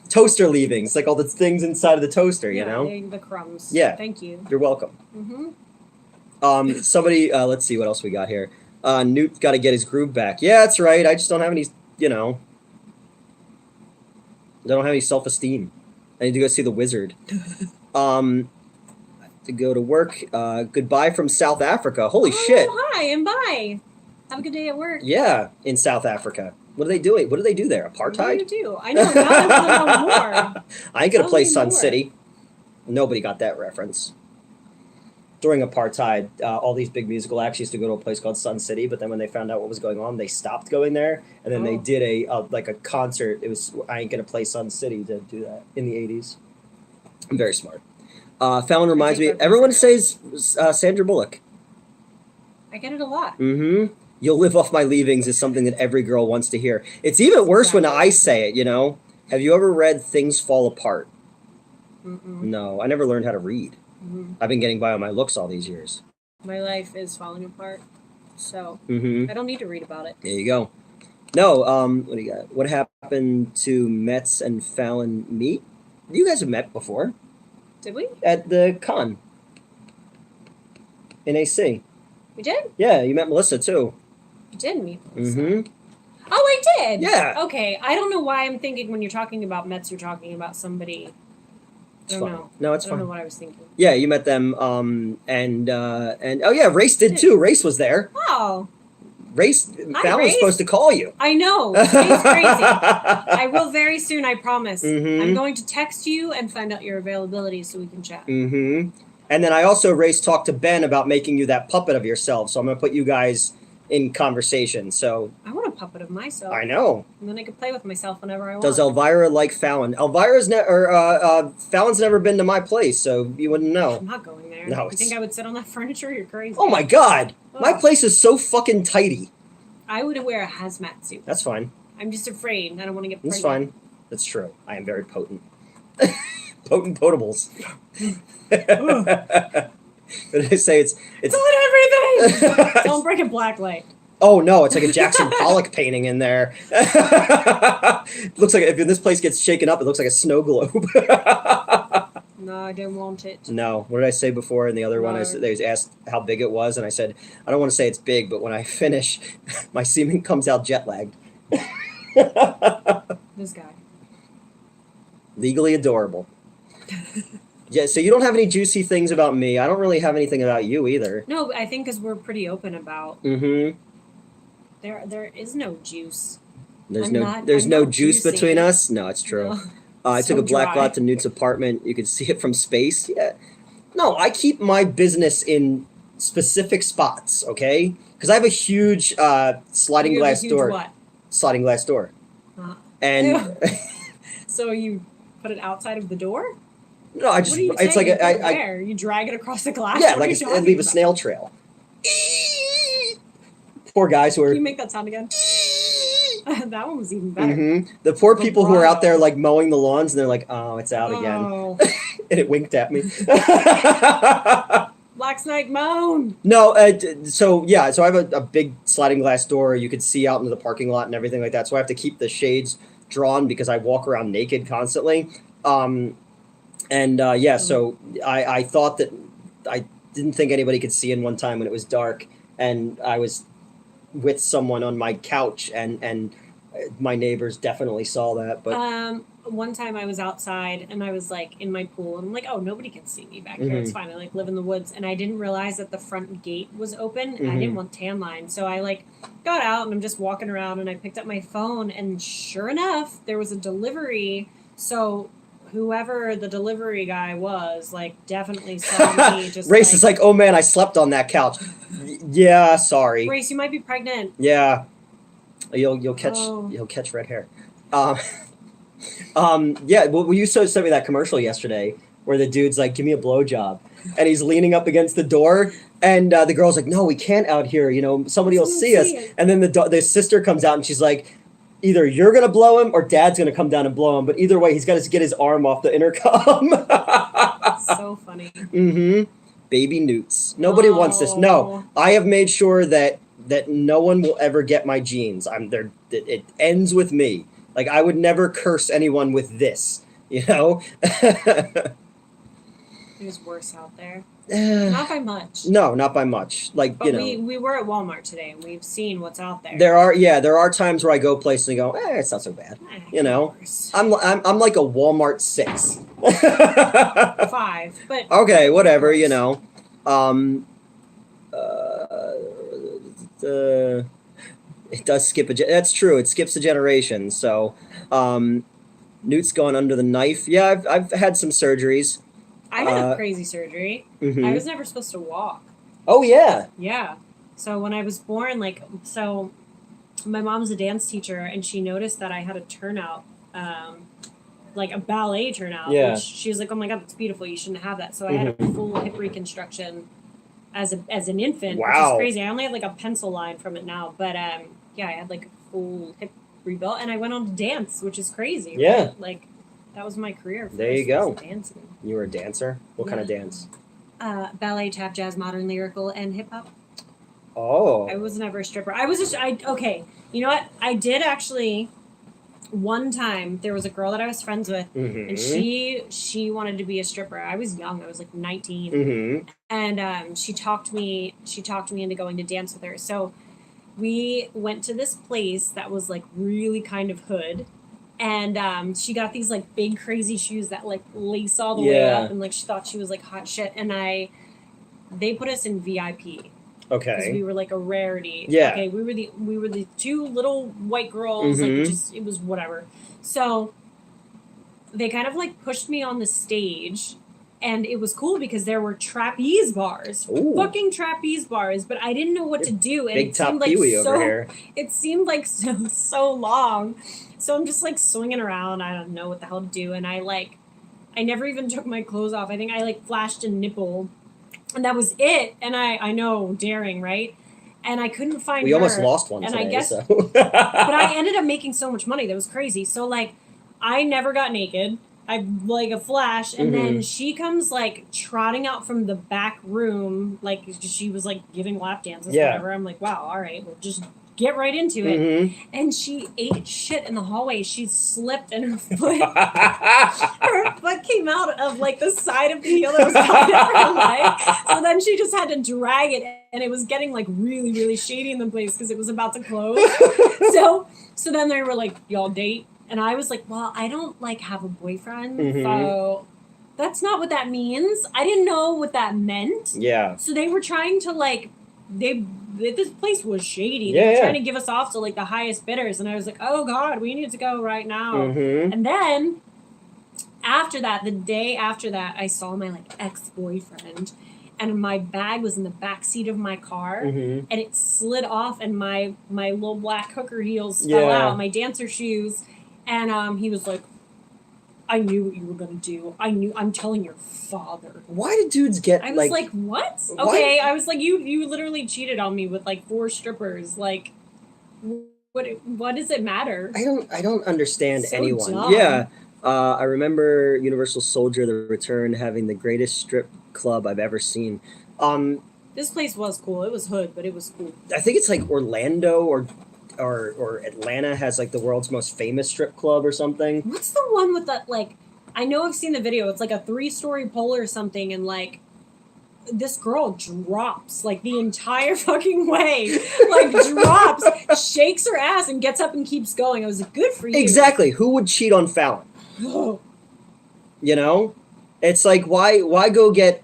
Toaster leavings, like all the things inside of the toaster, you know? The crumbs. Yeah. Thank you. You're welcome. Somebody, let's see what else we got here. Newt's got to get his groove back. Yeah, that's right. I just don't have any, I don't have any self-esteem. I need to go see the wizard. To go to work. Goodbye from South Africa. Holy shit. Hi and bye. Have a good day at work. Yeah, in South Africa. What are they doing? What do they do there? Apartheid? What do you do? I know. Now I want to know more. I ain't going to play Sun City. Nobody got that reference. During apartheid, all these big musical acts used to go to a place called Sun City, but then when they found out what was going on, they stopped going there, and then they did a concert. It was I Ain't Gonna Play Sun City to do that in the 80s. I'm very smart. Fallon reminds me, everyone says Sandra Bullock. I get it a lot. Mm-hmm. You'll live off my leavings is something that every girl wants to hear. It's even worse when I say it, you know? Have you ever read Things Fall Apart? Mm-mm. No, I never learned how to read. Mm-hmm. I've been getting by on my looks all these years. My life is falling apart, so I don't need to read about it. There you go. No, what do you got? What happened to Metz and Fallon meet? You guys have met before. Did we? At the con. In AC. We did? Yeah, you met Melissa too. You did meet Melissa. Mm-hmm. Oh, I did? Yeah. Okay, I don't know why I'm thinking when you're talking about Metz, you're talking about somebody... It's fine. No, it's fine. I don't know what I was thinking. Yeah, you met them, and oh yeah, Race did too. Race was there. Oh. Race, Fallon was supposed to call you. I know. It's crazy. I will very soon, I promise. Mm-hmm. I'm going to text you and find out your availability so we can chat. Mm-hmm. And then I also race talked to Ben about making you that puppet of yourself. So I'm going to put you guys in conversation. So I want a puppet of myself. I know. And then I can play with myself whenever I want. Does Elvira like Fallon? Fallon's never been to my place, so you wouldn't know. I'm not going there. No, You think I would sit on that furniture? You're crazy. Oh my god! Ugh. My place is so fucking tidy. I would wear a hazmat suit. That's fine. I'm just afraid. I don't want to get pregnant. That's fine. That's true. I am very potent. Potent potables. What did I say? It's on everything. Don't break a black light. Oh no, it's like a Jackson Pollock painting in there. Looks like if this place gets shaken up, it looks like a snow globe. No, I don't want it. No. What did I say before in the other one? They was asked how big it was, and I said, I don't want to say it's big, but when I finish, my semen comes out jet lagged. This guy. Legally adorable. Yeah, so you don't have any juicy things about me. I don't really have anything about you either. No, I think because we're pretty open about. Mm-hmm. There is no juice. There's I'm no not juice juicy. between us. No, it's true. No. I took So a black dry. lot to Newt's apartment. You could see it from space. Yeah. No, I keep my business in specific spots, okay? Because I have a huge sliding You have a glass huge door. What? Sliding glass door. Uh, And So you put it outside of the door? no, I just What are you it's saying? like You put it where? You drag it across the glass? yeah, What like are you I leave a talking snail trail. Poor guys who about? are Can you make that sound again? That one was even better. The poor people who are out there Vibrato. like mowing the lawns and they're like, oh, it's out again. Oh, And it winked at me. Black Snake Moan. No, so I have a big sliding glass door. You could see out into the parking lot and everything like that. So I have to keep the shades drawn because I walk around naked constantly. So I thought that I didn't think anybody could see in one time when it was dark, and I was with someone on my couch, and my neighbors definitely saw that. But One time I was outside and I was like in my pool and I'm like, oh, nobody can see me back here. It's fine. I like live in the woods, and I didn't realize that the front gate was open and I didn't want tan line. So I like got out and I'm just walking around and I picked up my phone, and sure enough, there was a delivery. So whoever the delivery guy was, like, definitely saw me. Just Race is like, oh man, I slept on that couch. Yeah, sorry. Grace, you might be pregnant. Yeah, you'll catch Oh. you'll catch red hair. Yeah. Well, you sent me that commercial yesterday where the dude's like, "Give me a blowjob," and he's leaning up against the door, and the girl's like, "No, we can't out here. You know, somebody will see us." it. And then the sister comes out and she's like, "Either you're gonna blow him or Dad's gonna come down and blow him. But either way, he's got to get his arm off the intercom." So funny. Baby newts. Nobody wants this. No, I have made sure that no one will ever get my genes. I'm there. It ends with me. Like, I would never curse anyone with this. You know. There's worse out there. Not by much. No, not by much. Like, But you know. we were at Walmart today and we've seen what's out there. There are times where I go places and go, it's not so bad. You know. Worse. I'm like a Walmart 6. 5, but Okay, whatever, you know. It does skip that's true. It skips a generation. So, Newt's gone under the knife. Yeah, I've had some surgeries. I had a crazy surgery. Mhm. I was never supposed to walk. Oh yeah. Yeah. So when I was born, my mom's a dance teacher, and she noticed that I had a turnout, like a ballet turnout. Yeah. And she was like, "Oh my god, that's beautiful. You shouldn't have that." So I had a full hip reconstruction as an infant, which Wow. is crazy. I only have like a pencil line from it now, but yeah, I had like a full hip rebuilt, and I went on to dance, which is crazy. Yeah. Right? Like that was my career. There you first, go. was dancing. You were a dancer. What kind of dance? Ballet, tap, jazz, modern, lyrical, and hip hop. Oh. I was never a stripper. Okay. You know what? I did actually. One time there was a girl that I was friends with, and she wanted to be a stripper. I was young. I was like 19, and she talked me into going to dance with her. So we went to this place that was like really kind of hood, and she got these like big crazy shoes that like lace all the way up, and like she thought she was like hot shit. And they put us in VIP. Because Okay. we were like a rarity. Yeah. Okay, we were the two little white girls. Like it was whatever. So they kind of like pushed me on the stage, And it was cool because there were trapeze bars, Ooh. fucking trapeze bars, but I didn't know what to do. And Big it top seemed like Pee-wee over here. It seemed like so long. So I'm just like swinging around. I don't know what the hell to do. And I never even took my clothes off. I think I like flashed a nipple, and that was it. And I know, daring, right? And I couldn't find. We almost lost one and today. I guess, so. but I ended up making so much money. That was crazy. So like, I never got naked. I like a flash, and then she comes like trotting out from the back room, like she was like giving lap dances, whatever. I'm like, wow, all right, we'll just get right into it. And she ate shit in the hallway. She slipped, and her foot, her foot came out of like the side of the heel that was coming up her leg. So then she just had to drag it, and it was getting like really, really shady in the place because it was about to close. So then they were like, y'all date? And I was like, well, I don't like have a boyfriend, so that's not what that means. I didn't know what that meant. Yeah. So they were trying to like, this place was shady. They were trying to give us off to like the highest bidders, and I was like, oh God, we need to go right now. And then after that, the day after that, I saw my like ex-boyfriend, and my bag was in the back seat of my car, and it slid off, and my little black hooker heels fell out, my dancer shoes. And he was like, I knew what you were going to do. I'm telling your father. Why do dudes get I was like, what? Okay. I was like, you literally cheated on me with like 4 strippers. Like, what does it matter? I don't understand So anyone. dumb. Yeah. I remember Universal Soldier: The Return having the greatest strip club I've ever seen. This place was cool. It was hood, but it was cool. I think it's like Orlando or Atlanta has like the world's most famous strip club or something. What's the one with that, like, I know I've seen the video. It's like a 3-story pole or something, and like this girl drops like the entire fucking way. Like drops, shakes her ass and gets up and keeps going. I was like, good for you. Exactly. Who would cheat on Fallon? You know? It's like why go get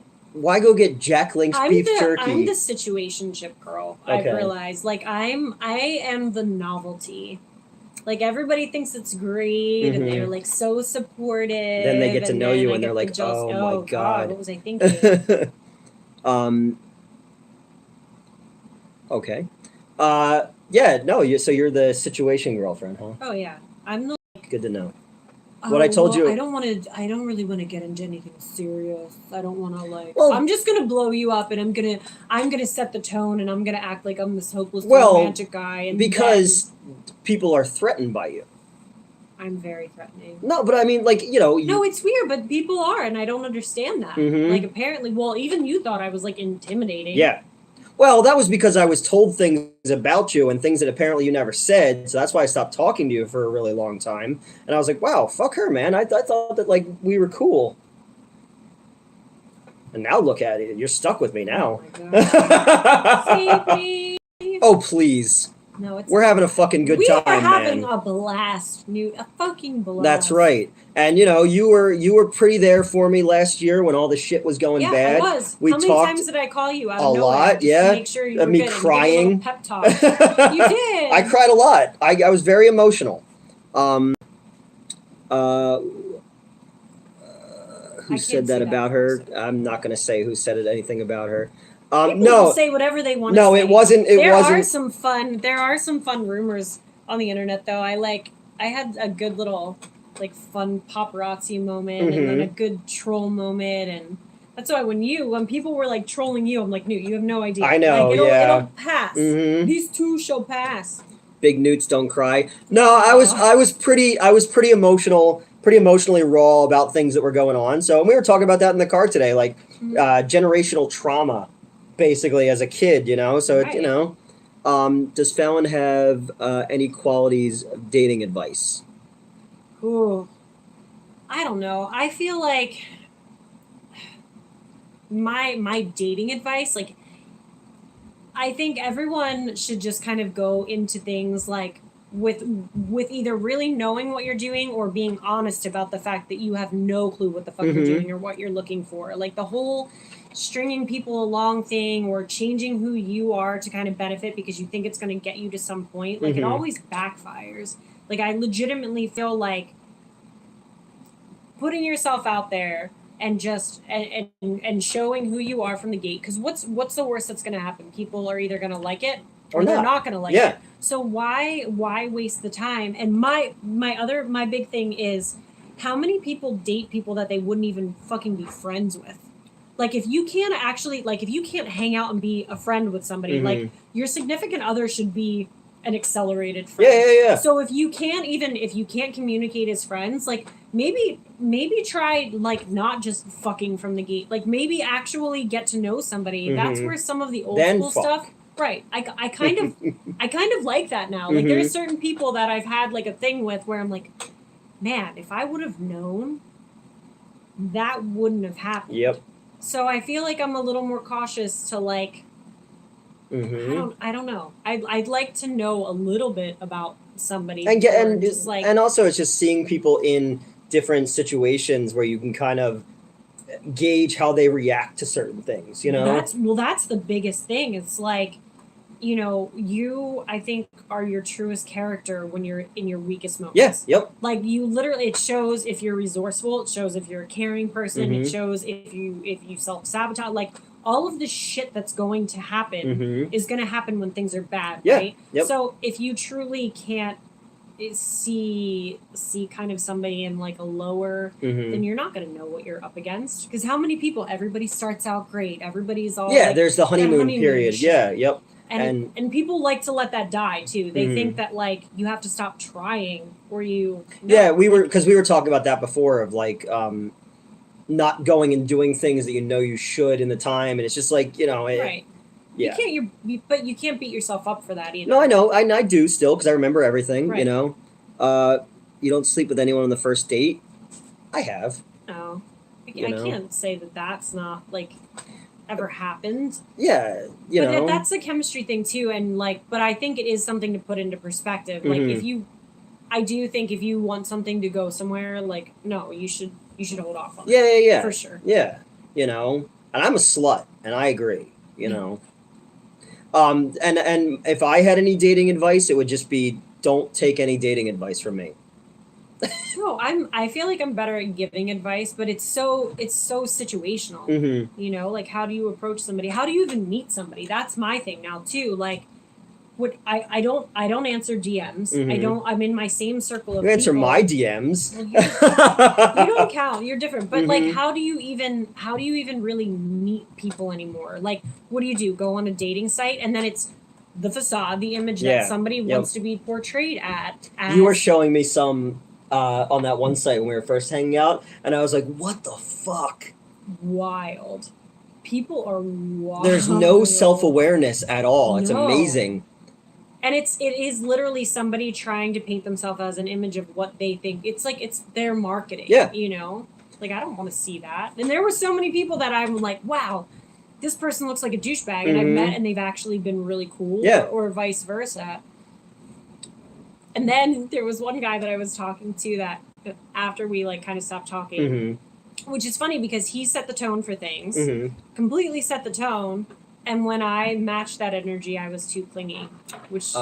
Jack Link's beef jerky? I'm the situationship girl. Okay. I've realized. Like I am the novelty. Like everybody thinks it's great, and they're like so supportive. Then they get to know you, and they're like, "Oh my God, what was I thinking?" Okay. Yeah. No. So you're the situation girlfriend, huh? Oh yeah, I'm the. Good to know. What I told you. I don't really want to get into anything serious. I don't want to like. Well, I'm just gonna blow you up, and I'm gonna set the tone, and I'm gonna act like I'm this hopeless romantic guy. And because people are threatened by you. I'm very threatening. No, but I mean, like, you know. No, it's weird, but people are, and I don't understand that. Like, apparently, well, even you thought I was like intimidating. Yeah. Well, that was because I was told things about you and things that apparently you never said, so that's why I stopped talking to you for a really long time. And I was like, wow, fuck her, man. I thought that, like, we were cool. And now look at it. You're stuck with me now. Oh, my God. Save me. Oh, please. No, we're having a fucking good time, man. We are having a blast, Newt. A fucking blast. That's right. And, you know, you were pretty there for me last year when all the shit was going bad. Yeah, I was. How many times did I call you out of nowhere? Lot, yeah. To make sure you were me good crying. and give a little pep talk. You did. I cried a lot. I was very emotional. Who said that about her? I'm not going to say who said anything about her. People no, say whatever they want. No, to say. it wasn't. There are some fun rumors on the internet, though. I had a good little like fun paparazzi moment, and then a good troll moment, and that's why when people were like trolling you, I'm like, Newt, you have no idea. I know. Like, it'll pass. These two shall pass. Big Newts don't cry. No, I was pretty emotional. Pretty emotionally raw about things that were going on. So we were talking about that in the car today, like generational trauma, basically as a kid, you know. So right. you know, does Fallon have any qualities of dating advice? Ooh, I don't know. I feel like my dating advice, like, I think everyone should just kind of go into things like with either really knowing what you're doing or being honest about the fact that you have no clue what the fuck you're doing or what you're looking for. Like the whole stringing people along thing or changing who you are to kind of benefit because you think it's going to get you to some point. Like it always backfires. Like I legitimately feel like putting yourself out there and just and showing who you are from the gate. Because what's the worst that's going to happen? People are either going to like it or they're not going to like it. So why waste the time? And my big thing is, how many people date people that they wouldn't even fucking be friends with? Like, if you can't hang out and be a friend with somebody, like, your significant other should be an accelerated friend. Yeah. So if you can't communicate as friends, like, maybe try, like, not just fucking from the gate. Like, maybe actually get to know somebody. That's where some of the old school stuff. Right. I kind of like that now. Like, there's certain people that I've had, like, a thing with where I'm like, man, if I would have known, that wouldn't have happened. Yep. So I feel like I'm a little more cautious to, like, I don't know. I'd like to know a little bit about somebody. And also it's just seeing people in different situations where you can kind of gauge how they react to certain things, you know? That's the biggest thing. It's like, you know, you, I think, are your truest character when you're in your weakest moments. Yes, yep. Like, you literally, it shows if you're resourceful, it shows if you're a caring person, it shows if you self-sabotage. Like, all of the shit that's going to happen is going to happen when things are bad, right? Yep. So if you truly can't see kind of somebody in, like, a lower, then you're not going to know what you're up against. Because how many people, everybody starts out great, everybody's all, like, there's the honeymoon period. Shit. Yep. And people like to let that die too. They think that, like, you have to stop trying or you. No. Yeah, we were talking about that before, of, like, not going and doing things that you know you should in the time, and it's just like, you know, right. Yeah. But you can't beat yourself up for that either. No, I know, I do still, because I remember everything. Right. You know, you don't sleep with anyone on the first date. I have. Oh, I can't say that that's not, like, ever happened. Yeah, you know, that's a chemistry thing too, and, like, but I think it is something to put into perspective. Like, I do think if you want something to go somewhere, like, no, you should hold off on it. Yeah, for sure. Yeah, you know, and I'm a slut, and I agree. You know, and if I had any dating advice, it would just be, don't take any dating advice from me. No, I feel like I'm better at giving advice, but it's so situational. You know, like, how do you approach somebody? How do you even meet somebody? That's my thing now too. Like, what I don't answer DMs. I'm in my same circle of You answer people. my DMs. Well, you don't count. You're different. But like, how do you even really meet people anymore? Like, what do you do? Go on a dating site, and then it's the facade, the image that somebody wants to be portrayed at. You were showing me some on that one site when we were first hanging out, and I was like, what the fuck? Wild. People are wild. There's no self-awareness at all. It's amazing. And it is literally somebody trying to paint themselves as an image of what they think. It's like, it's their marketing. Yeah. You know? Like, I don't want to see that. And there were so many people that I'm like, wow, this person looks like a douchebag, and I've met and they've actually been really cool. Yeah. Or vice versa. And then there was one guy that I was talking to that after we, like, kind of stopped talking, which is funny because he set the tone for things, completely set the tone. And when I matched that energy, I was too clingy, which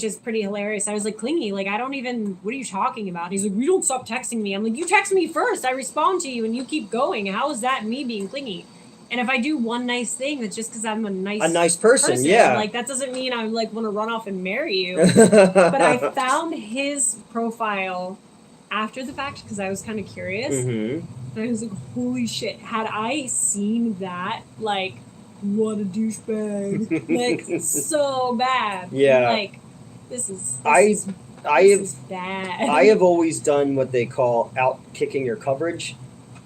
is pretty hilarious. I was like, clingy? Like, I don't even, what are you talking about? He's like, we don't stop texting me. I'm like, you text me first. I respond to you and you keep going. How is that me being clingy? And if I do one nice thing, that's just because I'm a nice person. Yeah. Like, that doesn't mean I, like, want to run off and marry you. But I found his profile after the fact because I was kind of curious. And I was like, holy shit. Had I seen that, like, what a douchebag. Like, so bad. Yeah. Like, this is bad. I have always done what they call out-kicking your coverage.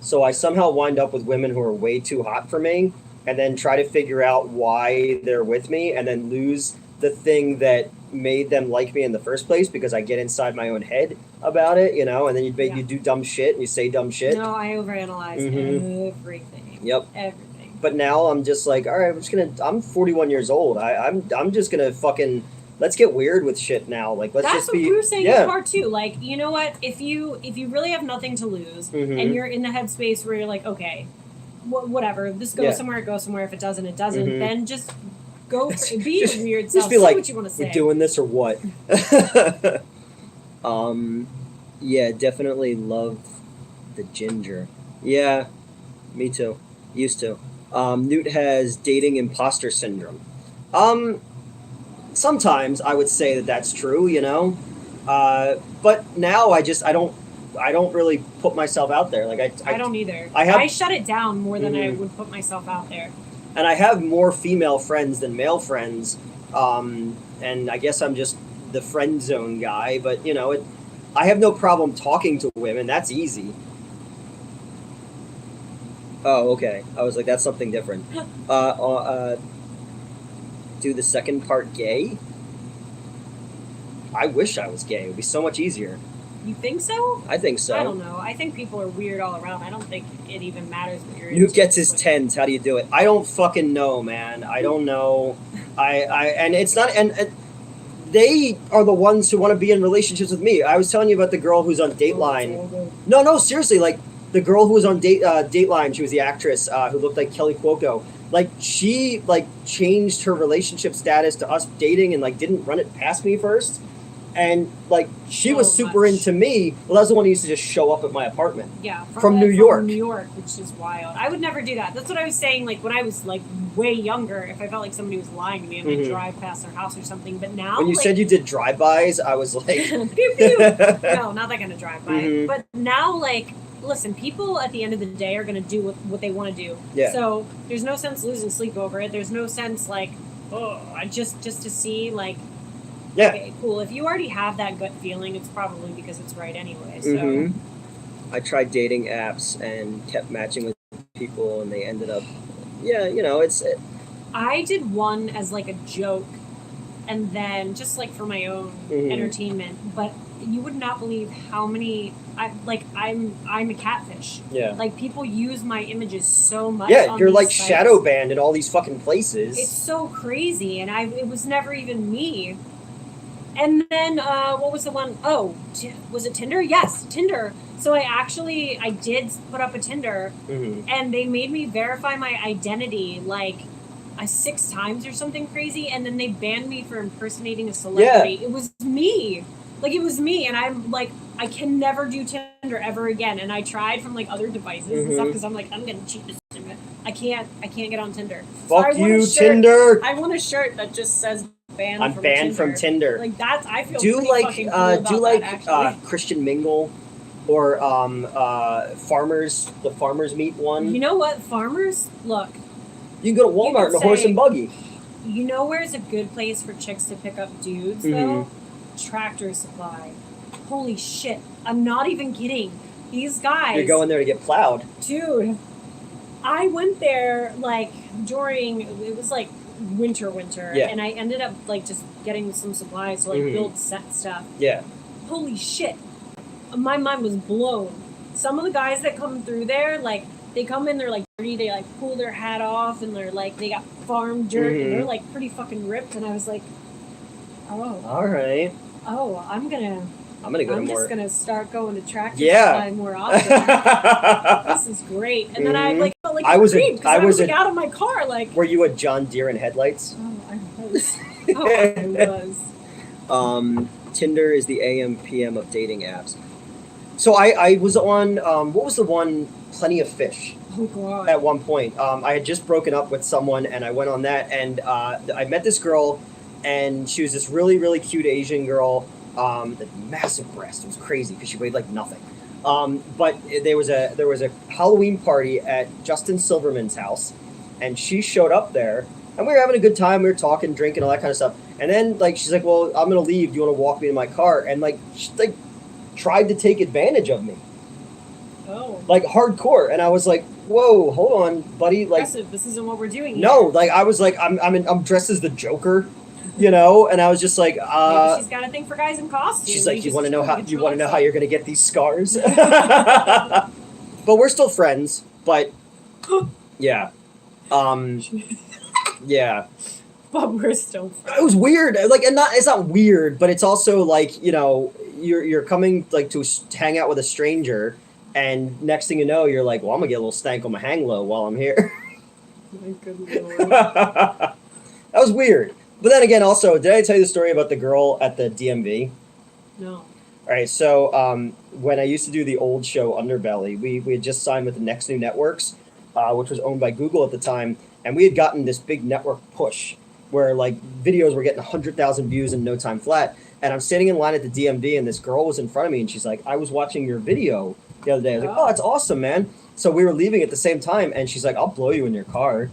So I somehow wind up with women who are way too hot for me, and then try to figure out why they're with me, and then lose the thing that made them like me in the first place because I get inside my own head about it, you know, and then you do dumb shit and you say dumb shit. No, I overanalyze everything. Yep. Everything. But now I'm just like, all right, I'm 41 years old. I'm just gonna fucking, let's get weird with shit now. Like, let's That's just what be. we were saying in the car too. Like, you know what? If you really have nothing to lose and you're in the headspace where you're like, okay, whatever, this goes somewhere, it goes somewhere. If it doesn't, it doesn't. Then just go for, be your weird self. Just be like, what you want to say. We're doing this or what? Yeah, definitely love the ginger. Yeah, me too. Used to. Newt has dating imposter syndrome. Um, Sometimes I would say that that's true, you know. But now I don't really put myself out there. Like I don't either. I have I shut it down more than I Mhm. would put myself out there. and I have more female friends than male friends. And I guess I'm just the friend zone guy. But I have no problem talking to women. That's easy. Oh, okay. I was like, that's something different. Do the second part gay? I wish I was gay. It would be so much easier. You think so? I think so. I don't know. I think people are weird all around. I don't think it even matters what you're Newt into. gets his tens. How do you do it? I don't fucking know, man. I don't know. And it's not. And they are the ones who want to be in relationships with me. I was telling you about the girl who's on Dateline. No, seriously. Like the girl who was on Dateline. She was the actress who looked like Kelly Cuoco. Like she changed her relationship status to us dating and didn't run it past me first. And she was super much. into me. Well, that was the one who used to just show up at my apartment. Yeah, From New York. From New York, which is wild. I would never do that. That's what I was saying. Like when I was way younger, if I felt like somebody was lying to me, I might drive past their house or something. But now, When you said you did drive-bys, I was like, pew pew. No, not that kind of drive by. Mhm. But now, listen, people at the end of the day are going to do what they want to do. Yeah. So there's no sense losing sleep over it. There's no sense just to see yeah. Okay, cool. If you already have that gut feeling, it's probably because it's right anyway. So Mhm. I tried dating apps and kept matching with people, and they ended up, it's. I did one as a joke, and then just for my own Mhm. entertainment. But you would not believe how many I'm a catfish. Yeah. People use my images so much. Yeah, on you're these sites. shadow banned in all these fucking places. It's so crazy, and it was never even me. And then, what was the one? Oh, was it Tinder? Yes, Tinder. So I did put up a Tinder, Mhm. and they made me verify my identity 6 times or something crazy, and then they banned me for impersonating a celebrity. It was me. It was me, and I'm I can never do Tinder ever again. And I tried from other devices and stuff because I'm I'm gonna cheat this. I can't get on Tinder. Fuck so I want you, a shirt. Tinder. I want a shirt that just says banned. I'm from banned Tinder. from Tinder. That's I feel Do pretty fucking cool about that, actually. Christian Mingle or farmers, the farmers meet one. You know what, farmers? Look, You can go to Walmart in a horse and buggy. you know where's a good place for chicks to pick up dudes though? Tractor Supply. Holy shit! I'm not even kidding. These guys. You're going there to get plowed. Dude, I went there during it was winter, Yeah. and I ended up just getting some supplies to build set stuff. Yeah. Holy shit, my mind was blown. Some of the guys that come through there, they come in, they're dirty, they pull their hat off, and they're they got farm dirt, and they're pretty fucking ripped, and I was oh, All right. I'm gonna go to more. just gonna start going to Tractor Yeah. Supply more often. This is great. And then I felt I was out of my car Were you a John Deere in headlights? I was. I was. Tinder is the AM PM of dating apps. So I was on what was the one? Plenty of Fish. Oh god. At one point, I had just broken up with someone, and I went on that, and I met this girl, and she was this really, really cute Asian girl. Massive breast. It was crazy because she weighed nothing. But there was a Halloween party at Justin Silverman's house, and she showed up there, and we were having a good time. We were talking, drinking, all that kind of stuff. And then she's like, "Well, I'm gonna leave. Do you want to walk me to my car?" And she tried to take advantage of me. Oh. Hardcore. And I was like, "Whoa, hold on, buddy." Aggressive. This isn't what we're doing here. No, I was I'm dressed as the Joker. And I was just Maybe she's got a thing for guys in costumes. She's like, you want to know how you're gonna get these scars? But we're still friends. But yeah, yeah. But we're still friends. It was weird. It's not weird, but it's also you're coming to hang out with a stranger, and next thing you know, you're like, well, I'm gonna get a little stank on my hang low while I'm here. My good lord. That was weird. But then again, also, did I tell you the story about the girl at the DMV? No. All right, so when I used to do the old show Underbelly, we had just signed with the Next New Networks, which was owned by Google at the time, and we had gotten this big network push where like videos were getting 100,000 views in no time flat. And I'm standing in line at the DMV, and this girl was in front of me, and she's like, "I was watching your video the other day." I was like, "Oh, that's awesome, man!" So we were leaving at the same time, and she's like, "I'll blow you in your car."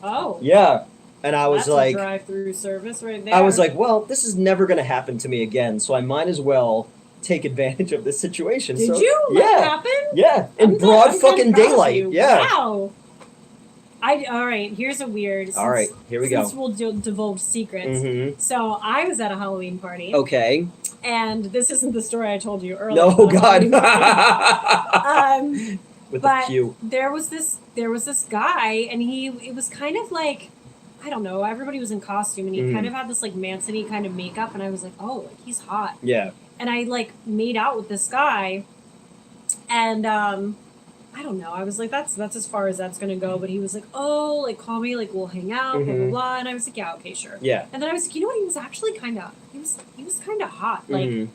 Oh. Yeah, and I was That's like, a drive-through service right there. I was like, well, this is never going to happen to me again, so I might as well take advantage of this situation. Did so, you? Yeah, That happened? yeah, in I'm broad kinda fucking proud of daylight. you. Yeah. Wow. All right, here's a weird. All right, here we go. Since we'll divulge secrets. Mm-hmm. So I was at a Halloween party. Okay. And this isn't the story I told you earlier. No, about God. Halloween. With but the pew. there was this guy, and it was kind of like, I don't know, everybody was in costume, and he kind of had this like Manson-y kind of makeup, and I was like, oh, like, he's hot. Yeah. And I like made out with this guy, and I don't know, I was like, that's as far as that's gonna go. But he was like, oh, like, call me, like, we'll hang out, blah blah blah. And I was like, yeah, okay, sure. Yeah. And then I was like, you know what, he was actually kind of hot, like.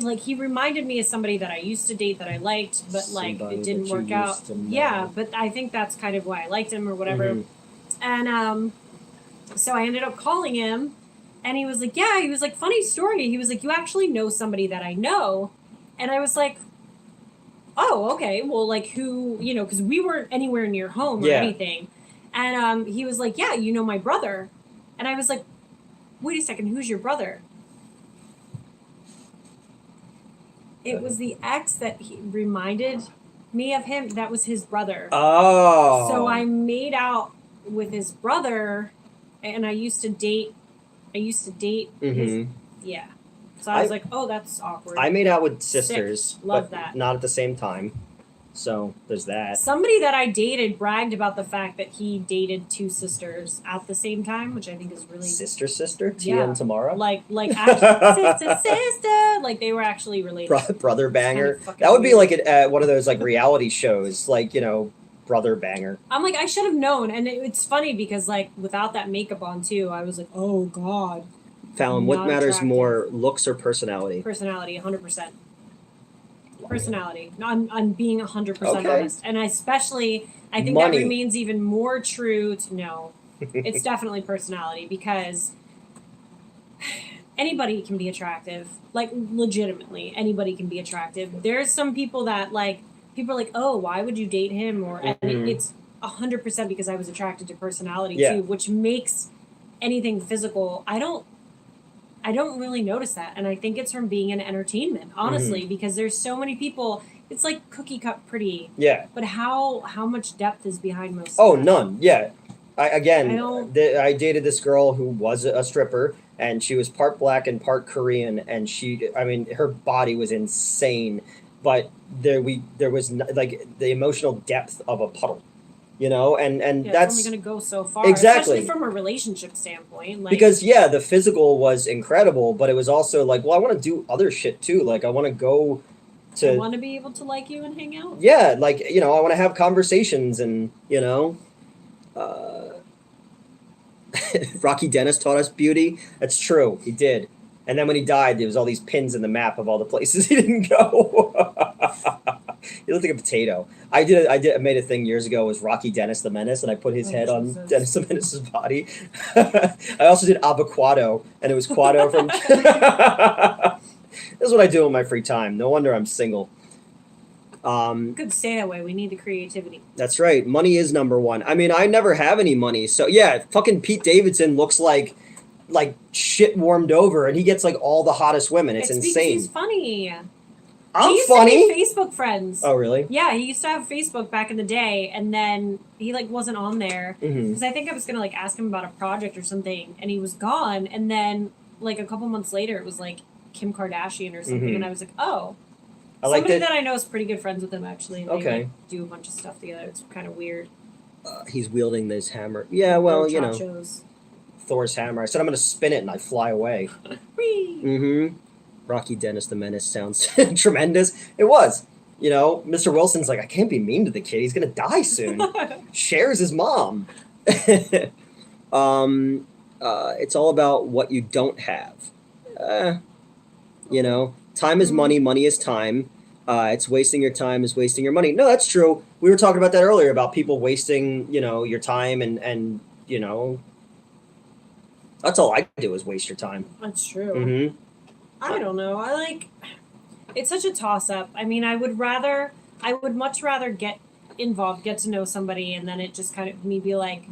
Like, he reminded me of somebody that I used to date that I liked, but like Somebody it didn't that you work out. used to know. Yeah, but I think that's kind of why I liked him or whatever. And so I ended up calling him, and he was like, yeah, he was like, funny story. He was like, you actually know somebody that I know. And I was like, oh, okay, well, like, who, you know, because we weren't anywhere near home or anything. And he was like, yeah, you know my brother. And I was like, wait a second, who's your brother? It was the ex that he reminded me of him. That was his brother. Oh. So I made out with his brother, and I used to date his, yeah. So I was like, oh, that's awkward. I made out with sisters. Love but that. Not at the same time. So there's that. Somebody that I dated bragged about the fact that he dated two sisters at the same time, which I think is really Sister? Yeah. TM Tamara? like actually, sister. Like, they were actually related. Brother banger. Kinda fucking That would be weird. like one of those like reality shows, like, you know, brother banger. I'm like, I should have known. And it's funny because, like, without that makeup on too, I was like, oh god. Fallon, what Not matters attractive. more, looks or personality? Personality, 100%. Personality. No, I'm being 100% Okay. honest. And I think Money. that remains even more true to no. It's definitely personality, because anybody can be attractive. Like, legitimately, anybody can be attractive. There's some people that, like, people are like, oh, why would you date him? Or and it's 100% because I was attracted to personality too, which makes anything physical. I don't really notice that, and I think it's from being in entertainment, honestly, because there's so many people. It's like cookie cut pretty. Yeah. But how much depth is behind most? Oh, of that? none. Yeah. I dated this girl who was a stripper, and she was part black and part Korean, and her body was insane, but there was like the emotional depth of a puddle, you know, and Yeah, that's it's only going to go so far, exactly, especially from a relationship standpoint. Like, because the physical was incredible, but it was also like, well, I want to do other shit too. Like, I want to go to. I want to be able to like you and hang out. Yeah, like, you know, I want to have conversations, and you know. Rocky Dennis taught us beauty. That's true. He did. And then when he died, there was all these pins in the map of all the places he didn't go. He looked like a potato. I made a thing years ago. It was Rocky Dennis the Menace, and I put his head on Dennis the Menace's body. I also did Avocado, and it was Quado from. This is what I do in my free time. No wonder I'm single. Good, stay that way. We need the creativity. That's right. Money is number one. I mean, I never have any money, so yeah. Fucking Pete Davidson looks like shit warmed over, and he gets like all the hottest women. It's because insane. he's funny. I'm he used funny. To be Facebook friends. Oh, really? Yeah, he used to have Facebook back in the day, and then he like wasn't on there because I think I was gonna like ask him about a project or something, and he was gone. And then like a couple months later, it was like Kim Kardashian or something, and I was like, oh. Somebody that I know is pretty good friends with him, actually. And they like, do a bunch of stuff together. It's kind of weird. He's wielding this hammer. Yeah, well, you know. Chachos. Thor's hammer. I said I'm going to spin it and I fly away. Whee! Rocky Dennis the Menace sounds tremendous. It was. You know, Mr. Wilson's like, I can't be mean to the kid. He's going to die soon. Shares his mom. It's all about what you don't have. You know, Time is money. Money is time. It's wasting your time is wasting your money. No, that's true. We were talking about that earlier about people wasting, your time and that's all I do is waste your time. That's true. Mm-hmm. I don't know. It's such a toss up. I mean, I would much rather get involved, get to know somebody, and then it just kind of me be like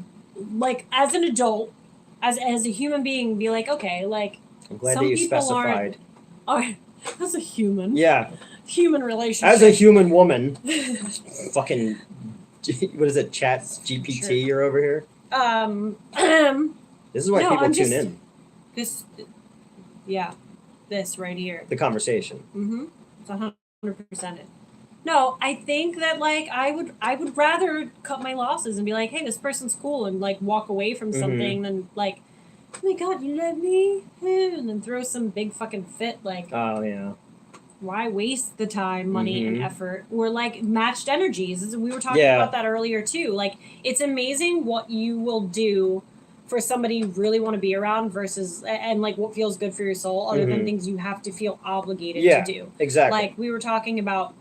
as an adult, as a human being, be like, okay, like I'm glad that you specified. As a human. Yeah. Human relationship. As a human woman. Fucking, what is it, Chats GPT Sure. you're over here? This is why people tune in. This right here. The conversation. Mm-hmm. It's 100% it. No, I think that I would rather cut my losses and be like, hey, this person's cool, and walk away from something than oh my god, you love me, and then throw some big fucking fit Oh yeah. Why waste the time, money, and effort? Or matched energies. We were talking about that earlier too. It's amazing what you will do for somebody you really want to be around versus and what feels good for your soul, other than things you have to feel obligated to do. Exactly. We were talking about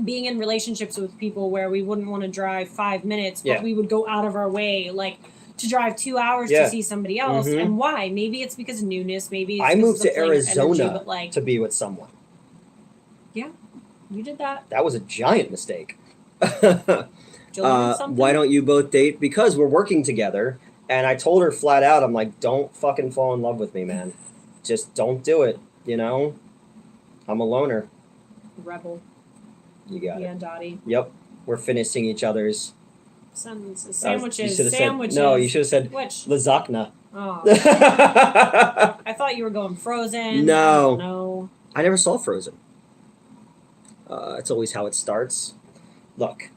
being in relationships with people where we wouldn't want to drive 5 minutes, but we would go out of our way to drive 2 hours to see somebody else. And why? Maybe it's because of newness. Maybe it's I moved to flame of Arizona energy, but to be with someone. Yeah, you did that. That was a giant mistake. Something? Why don't you both date? Because we're working together. And I told her flat out, I'm like, don't fucking fall in love with me, man. Just don't do it, I'm a loner. Rebel. You got it. Yeah, Dottie. Yep. We're finishing each other's. Sandwiches. You should have said Which? lasagna. Oh. I thought you were going Frozen. No. No. I never saw Frozen. It's always how it starts. Look.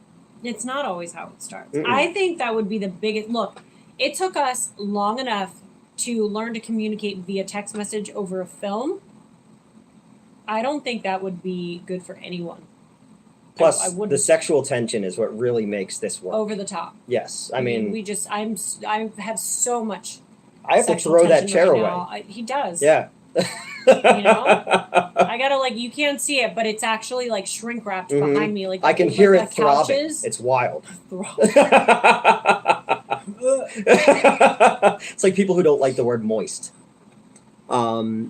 It's not always how it starts. Mm-mm. I think that would be the biggest... Look, it took us long enough to learn to communicate via text message over a film. I don't think that would be good for anyone. Plus, the sexual tension is what really makes this work. Over the top. Yes. I mean... I have so much... I have to throw that chair away. He does. Yeah. I gotta you can't see it, but it's actually shrink wrapped behind me. I can hear it throbbing. It's wild. It's like people who don't like the word moist. Yeah,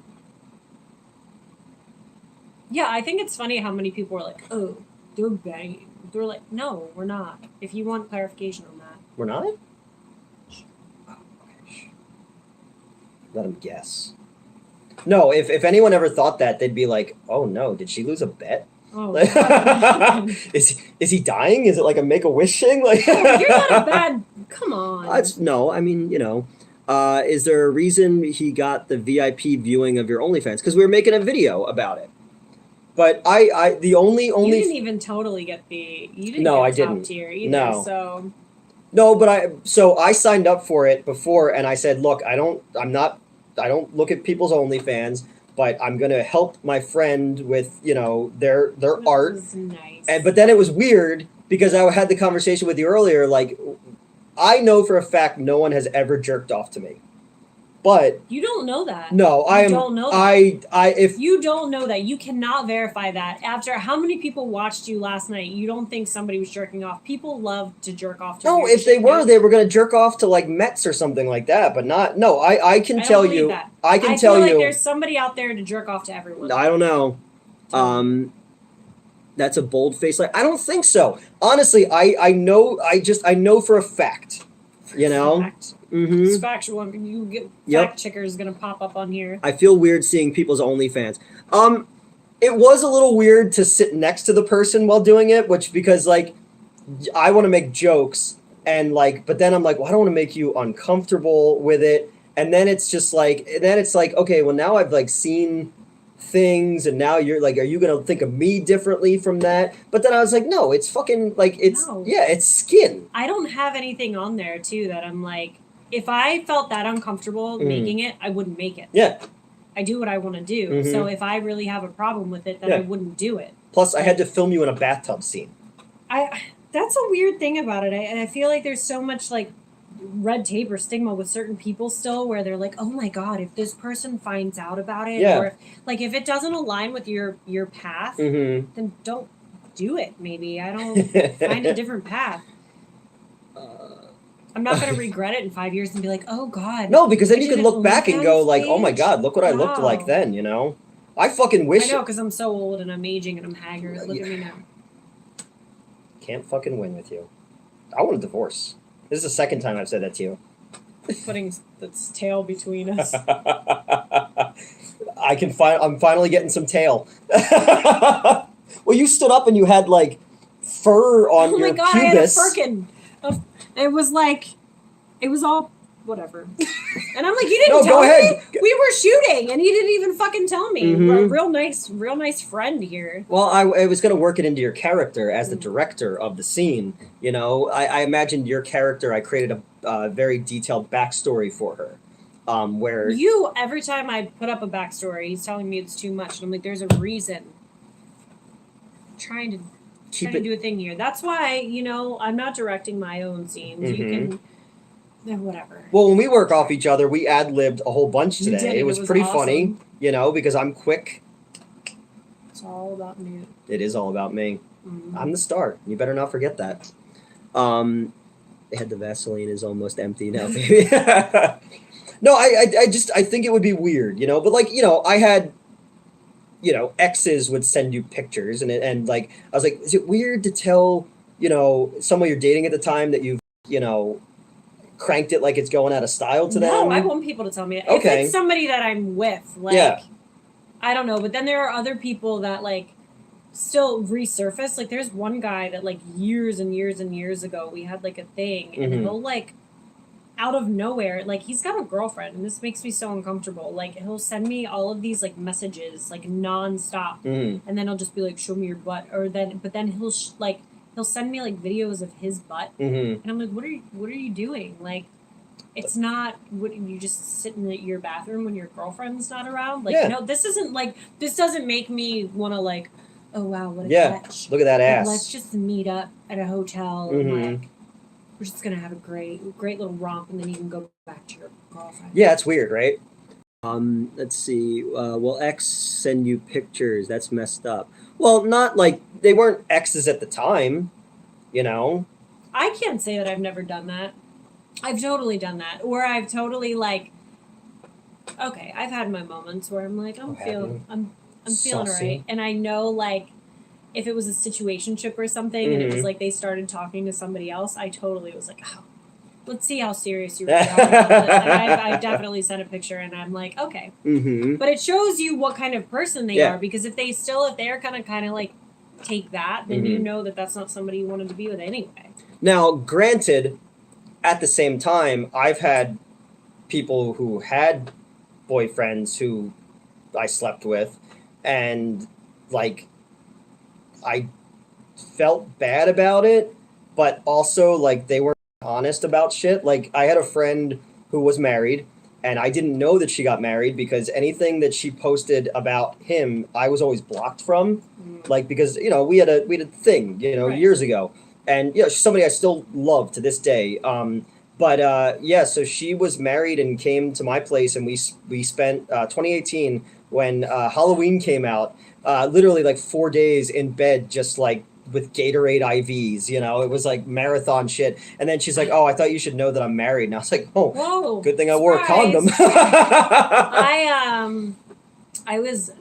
I think it's funny how many people are like, oh, they're banging. They're like, no, we're not. If you want clarification on that. We're not? Oh, okay. Let them guess. No, if anyone ever thought that, they'd be like, oh no, did she lose a bet? Oh, is he dying? Is it like a Make-A-Wish thing? You're not a bad... Come on. No, I mean, is there a reason he got the VIP viewing of your OnlyFans? Because we were making a video about it. But the only you didn't even totally get the... You didn't no, get I top didn't. tier either, no. So... No, but I signed up for it before, and I said, look, I don't look at people's OnlyFans, but I'm gonna help my friend with their art. Nice. But then it was weird because I had the conversation with you earlier. I know for a fact no one has ever jerked off to me, but you don't know that. No, you don't know that. If you don't know that, you cannot verify that. After how many people watched you last night, you don't think somebody was jerking off. People love to jerk off to no, if they were going to jerk off to Mets or something like that, but not. No, I can tell you. That. I can tell feel you. There's somebody out there to jerk off to everyone. I don't know. That's a bold face. I don't think so. Honestly, I know. I know for a fact. Fact. Mm-hmm. It's factual. Fact checker is gonna pop up on here. I feel weird seeing people's OnlyFans. It was a little weird to sit next to the person while doing it, because I want to make jokes and but then I'm like, well, I don't want to make you uncomfortable with it, and then it's just okay, well now I've seen things, and now you're are you gonna think of me differently from that? But then I was like, no, it's fucking it's skin. I don't have anything on there too that I'm if I felt that uncomfortable making it, I wouldn't make it. Yeah. I do what I want to do. So if I really have a problem with it, then I wouldn't do it. Plus, I had to film you in a bathtub scene. That's a weird thing about it. I feel like there's so much red tape or stigma with certain people still, where they're like, oh my god, if this person finds out about it, Yeah. or if it doesn't align with your path, Mm-hmm. then don't do it. Maybe I don't find a different path. I'm not going to regret it in 5 years and be like, oh god. No, because then I you did can an look back and go OnlyFans like, oh my page? god, look what I looked like Wow. then, you know? I fucking wish. I know, because I'm so old and I'm aging and I'm haggard. Look at me now. Can't fucking win with you. I want a divorce. This is the second time I've said that to you. Putting its tail between us. I'm finally getting some tail. Well, you stood up and you had like fur on Oh your my god, pubis. I had a firkin. It was like, it was all whatever. And I'm like, you didn't No, tell go me. ahead. We were shooting, and you didn't even fucking tell me. Mhm. A real nice friend here. Well, I was going to work it into your character as the director of the scene. You know, I imagined your character. I created a very detailed backstory for her, where You, every time I put up a backstory, he's telling me it's too much, and I'm like, there's a reason. I'm trying to do a thing here. That's why, I'm not directing my own scenes. You can, whatever. Well, when we work off each other, we ad-libbed a whole bunch You today. did, It was pretty awesome. funny, because I'm quick. It's all about me. It is all about me. Mm-hmm. I'm the star. You better not forget that. The Vaseline is almost empty now, baby. No, I think it would be weird, but I had, exes would send you pictures and like, I was like, is it weird to tell, someone you're dating at the time that you've, cranked it like it's going out of style to them? No, I want people to tell me. Okay. If it's somebody that I'm with, I don't know. But then there are other people that still resurface. Like there's one guy that years and years and years ago we had a thing, and he'll out of nowhere, he's got a girlfriend, and this makes me so uncomfortable. He'll send me all of these messages nonstop, and then he'll just be like, "Show me your butt," but then he'll he'll send me videos of his butt, and I'm like, what are you doing? It's not, what, you just sit in your bathroom when your girlfriend's not around? No, this isn't this doesn't make me want to oh wow, what a catch. Look at that ass. Let's just meet up at a hotel and we're just gonna have a great little romp, and then you can go back to your girlfriend. Yeah, it's weird, right? Let's see. Will X send you pictures? That's messed up. Well, not they weren't exes at the time, I can't say that I've never done that. I've totally done that. Or I've totally okay, I've had my moments where I'm I'm feeling alright. And I know if it was a situationship or something and it was they started talking to somebody else, I totally was oh, let's see how serious you really are about this. I've definitely sent a picture and I'm okay. But it shows you what kind of person they are, because if they're kind of take that, then you know that that's not somebody you wanted to be with anyway. Now, granted, at the same time, I've had people who had boyfriends who I slept with, and I felt bad about it, but also they weren't honest about shit. I had a friend who was married, and I didn't know that she got married because anything that she posted about him, I was always blocked from. Because we had a thing, Right. years ago, and she's somebody I still love to this day. So she was married and came to my place, and we spent 2018 when Halloween came out, literally 4 days in bed, just with Gatorade IVs. It was marathon shit. And then she's like, "Oh, I thought you should know that I'm married." And I was like, "Oh, whoa, good thing I wore a condom." I was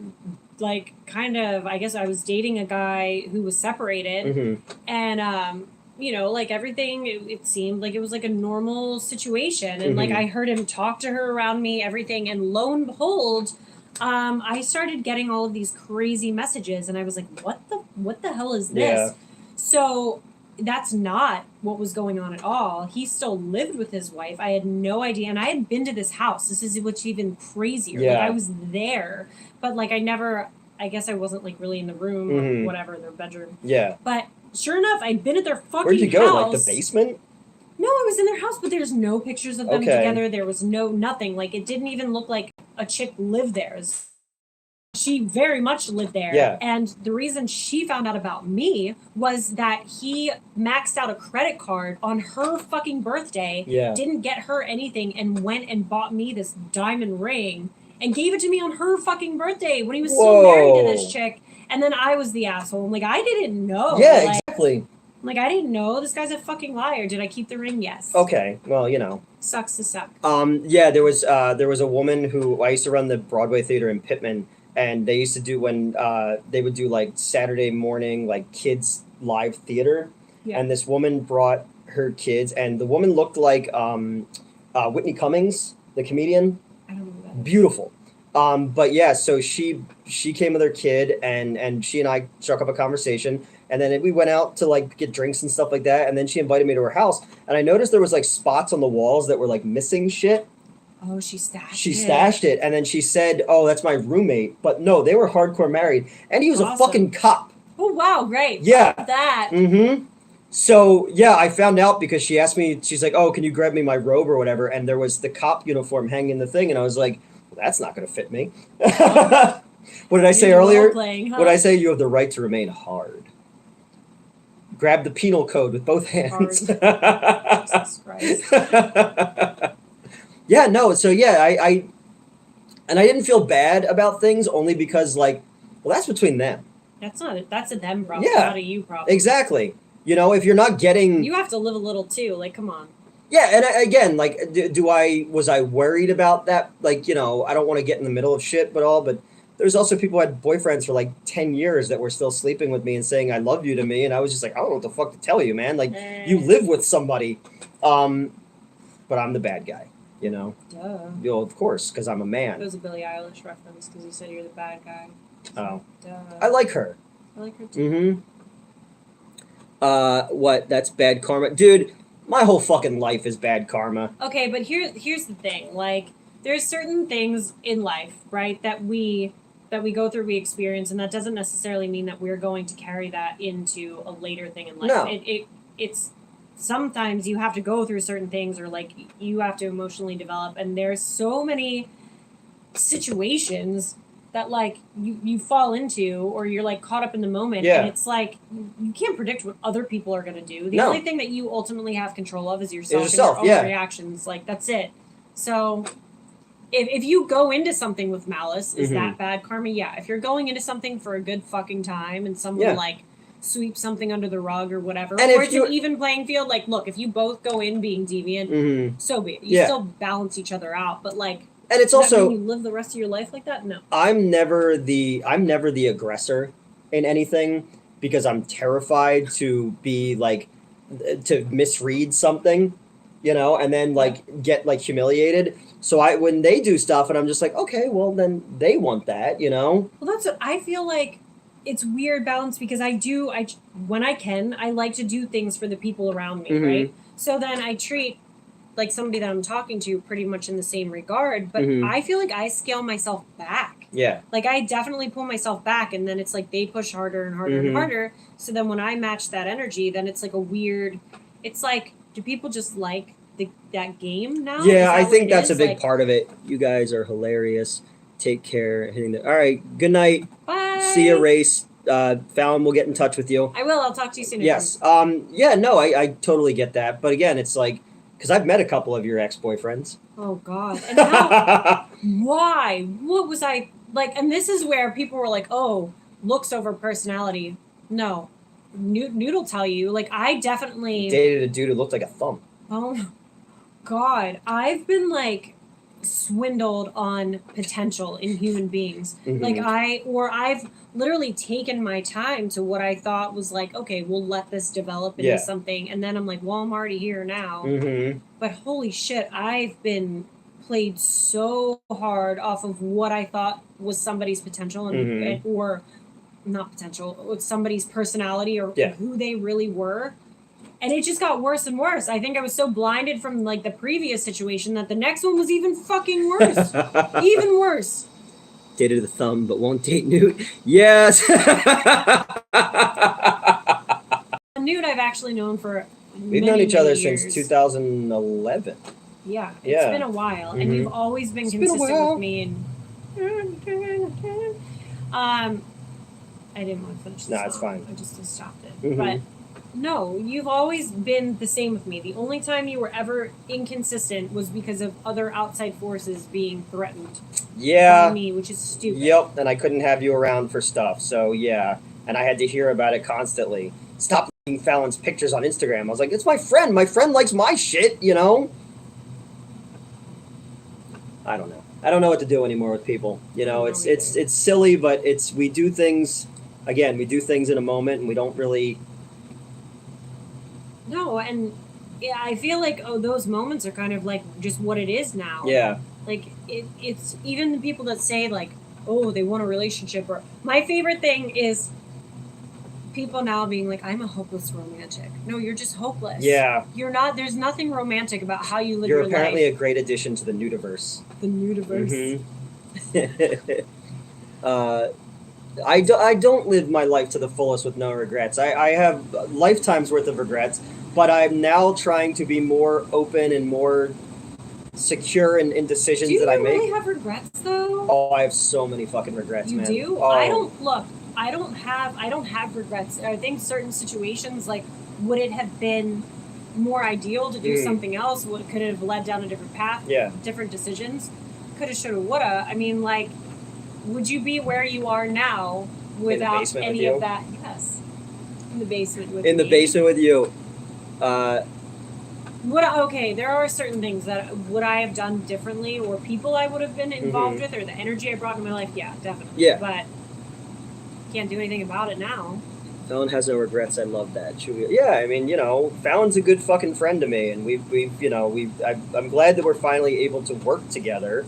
I guess I was dating a guy who was separated, and everything, it seemed like it was a normal situation, and I heard him talk to her around me, everything, and lo and behold, I started getting all of these crazy messages, and I was like, what the hell is this? Yeah. So that's not what was going on at all. He still lived with his wife. I had no idea, and I had been to this house. This is what's even crazier. Yeah. I was there, but I guess I wasn't really in the room or whatever, their bedroom. Yeah. But sure enough, I'd been at their fucking house. Where'd you go? The basement? No, I was in their house, but there's no pictures of them together. There was nothing. It didn't even look like a chick lived there. She very much lived there. Yeah. And the reason she found out about me was that he maxed out a credit card on her fucking birthday, didn't get her anything, and went and bought me this diamond ring and gave it to me on her fucking birthday when he was still married to this chick. And then I was the asshole. I'm like, I didn't know. Yeah, like, exactly. Like, I didn't know. This guy's a fucking liar. Did I keep the ring? Yes. Okay, well, you know. Sucks to suck. Yeah, there was a woman who I used to run the Broadway theater in Pittman, and they used to do when they would do like Saturday morning like kids live theater, and this woman brought her kids, and the woman looked like Whitney Cummings, the comedian. I don't know that. Beautiful. But yeah, so she came with her kid, and she and I struck up a conversation. And then we went out to like get drinks and stuff like that. And then she invited me to her house. And I noticed there was like spots on the walls that were like missing shit. Oh, she stashed it. She stashed it. And then she said, oh, that's my roommate. But no, they were hardcore married. And he was a fucking cop. Oh, wow. Great. Yeah. Love that. Mm-hmm. So, yeah, I found out because she asked me, she's like, oh, can you grab me my robe or whatever? And there was the cop uniform hanging in the thing. And I was like, well, that's not going to fit me. What did I say earlier? What did I say? You have the right to remain hard. Grab the penal code with both hands. Jesus Christ. Yeah, no, so yeah, I didn't feel bad about things only because, like, well, that's between them. That's a them problem, not a you problem. Exactly. You know, if you're not getting... You have to live a little too, like, come on. Yeah, and again, like, was I worried about that? Like, you know, I don't want to get in the middle of shit, but there's also people who had boyfriends for like 10 years that were still sleeping with me and saying I love you to me, and I was just like, I don't know what the fuck to tell you, man. Like, you live with somebody. But I'm the bad guy, you know? Duh. You know, of course, because I'm a man. It was a Billie Eilish reference because you said you're the bad guy. Oh. Duh. I like her. I like her too. Mm-hmm. What? That's bad karma? Dude, my whole fucking life is bad karma. Okay, but here's the thing. Like, there's certain things in life, right, that we go through, we experience, and that doesn't necessarily mean that we're going to carry that into a later thing in life. No. It's sometimes you have to go through certain things, or like you have to emotionally develop, and there's so many situations that like you fall into, or you're like caught up in the moment, and it's like you can't predict what other people are going to do. The only thing that you ultimately have control of is yourself and your own reactions. Like, that's it. So if you go into something with malice, is that bad karma? Yeah. If you're going into something for a good fucking time and someone like sweeps something under the rug or whatever, and or it's an even playing field, like, look, if you both go in being deviant, so be it. You still balance each other out, but like, and it's also you live the rest of your life like that. No, I'm never the aggressor in anything because I'm terrified to be like to misread something, you know, and then like get like humiliated. So when they do stuff and I'm just like, okay, well then they want that, you know. Well, that's what I feel like. It's weird balance because when I can, I like to do things for the people around me, right? So then I treat like somebody that I'm talking to pretty much in the same regard, but I feel like I scale myself back. Yeah. Like, I definitely pull myself back, and then it's like they push harder and harder and harder. So then when I match that energy, then it's like a weird, it's like, do people just like that game now? Yeah, I think that's a big part of it. You guys are hilarious. Take care. All right. Good night. Bye. See you, Race. Fallon will get in touch with you. I will. I'll talk to you soon. Yes. Yeah, no, I totally get that. But again, it's like, because I've met a couple of your ex-boyfriends. Oh, God. And how, why? What was I, like, and this is where people were like, oh, looks over personality. No. NEWT will tell you, like, I definitely... dated a dude who looked like a thumb. Oh, God. I've been, like, swindled on potential in human beings. Like, I've literally taken my time to what I thought was like, okay, we'll let this develop into something, and then I'm like, well, I'm already here now. But holy shit, I've been played so hard off of what I thought was somebody's potential and or not potential, somebody's personality or who they really were. And it just got worse and worse. I think I was so blinded from like the previous situation that the next one was even fucking worse. Even worse. Dated a thumb, but won't date NEWT. Yes. NEWT I've actually known for We've known each other since 2011. Yeah, it's been a while, and you've always been consistent with me. And I didn't want to finish this. No, it's fine. I just stopped it. Mhm. But no, you've always been the same with me. The only time you were ever inconsistent was because of other outside forces being threatened Yeah. by me, which is stupid. Yep. And I couldn't have you around for stuff. So yeah. And I had to hear about it constantly. Stop liking Fallon's pictures on Instagram. I was like, it's my friend. My friend likes my shit, you know? I don't know. I don't know what to do anymore with people. You know, it's silly, but we do things in a moment, and we don't really. No, and yeah, I feel like those moments are kind of like just what it is now. Yeah. Like it's even the people that say like, oh, they want a relationship. Or my favorite thing is people now being like, I'm a hopeless romantic. No, you're just hopeless. Yeah. You're not. There's nothing romantic about how you live You're your apparently life. a great addition to the Newtiverse. The Newtiverse. I don't live my life to the fullest with no regrets. I have lifetimes worth of regrets, but I'm now trying to be more open and more secure in decisions that I make. Do you really have regrets though? Oh, I have so many fucking regrets, you man. You do? Oh. I don't have regrets. I think certain situations, like, would it have been more ideal to do something else? Could it have led down a different path? Yeah. Different decisions? Coulda, shoulda, woulda. I mean, like, would you be where you are now without any of that? Yes. In the basement with In the basement with you. Okay, there are certain things that would I have done differently, or people I would have been involved with, or the energy I brought in my life. Yeah, definitely. Yeah. But can't do anything about it now. Fallon has no regrets. I love that. Yeah, I mean, you know, Fallon's a good fucking friend to me, and I'm glad that we're finally able to work together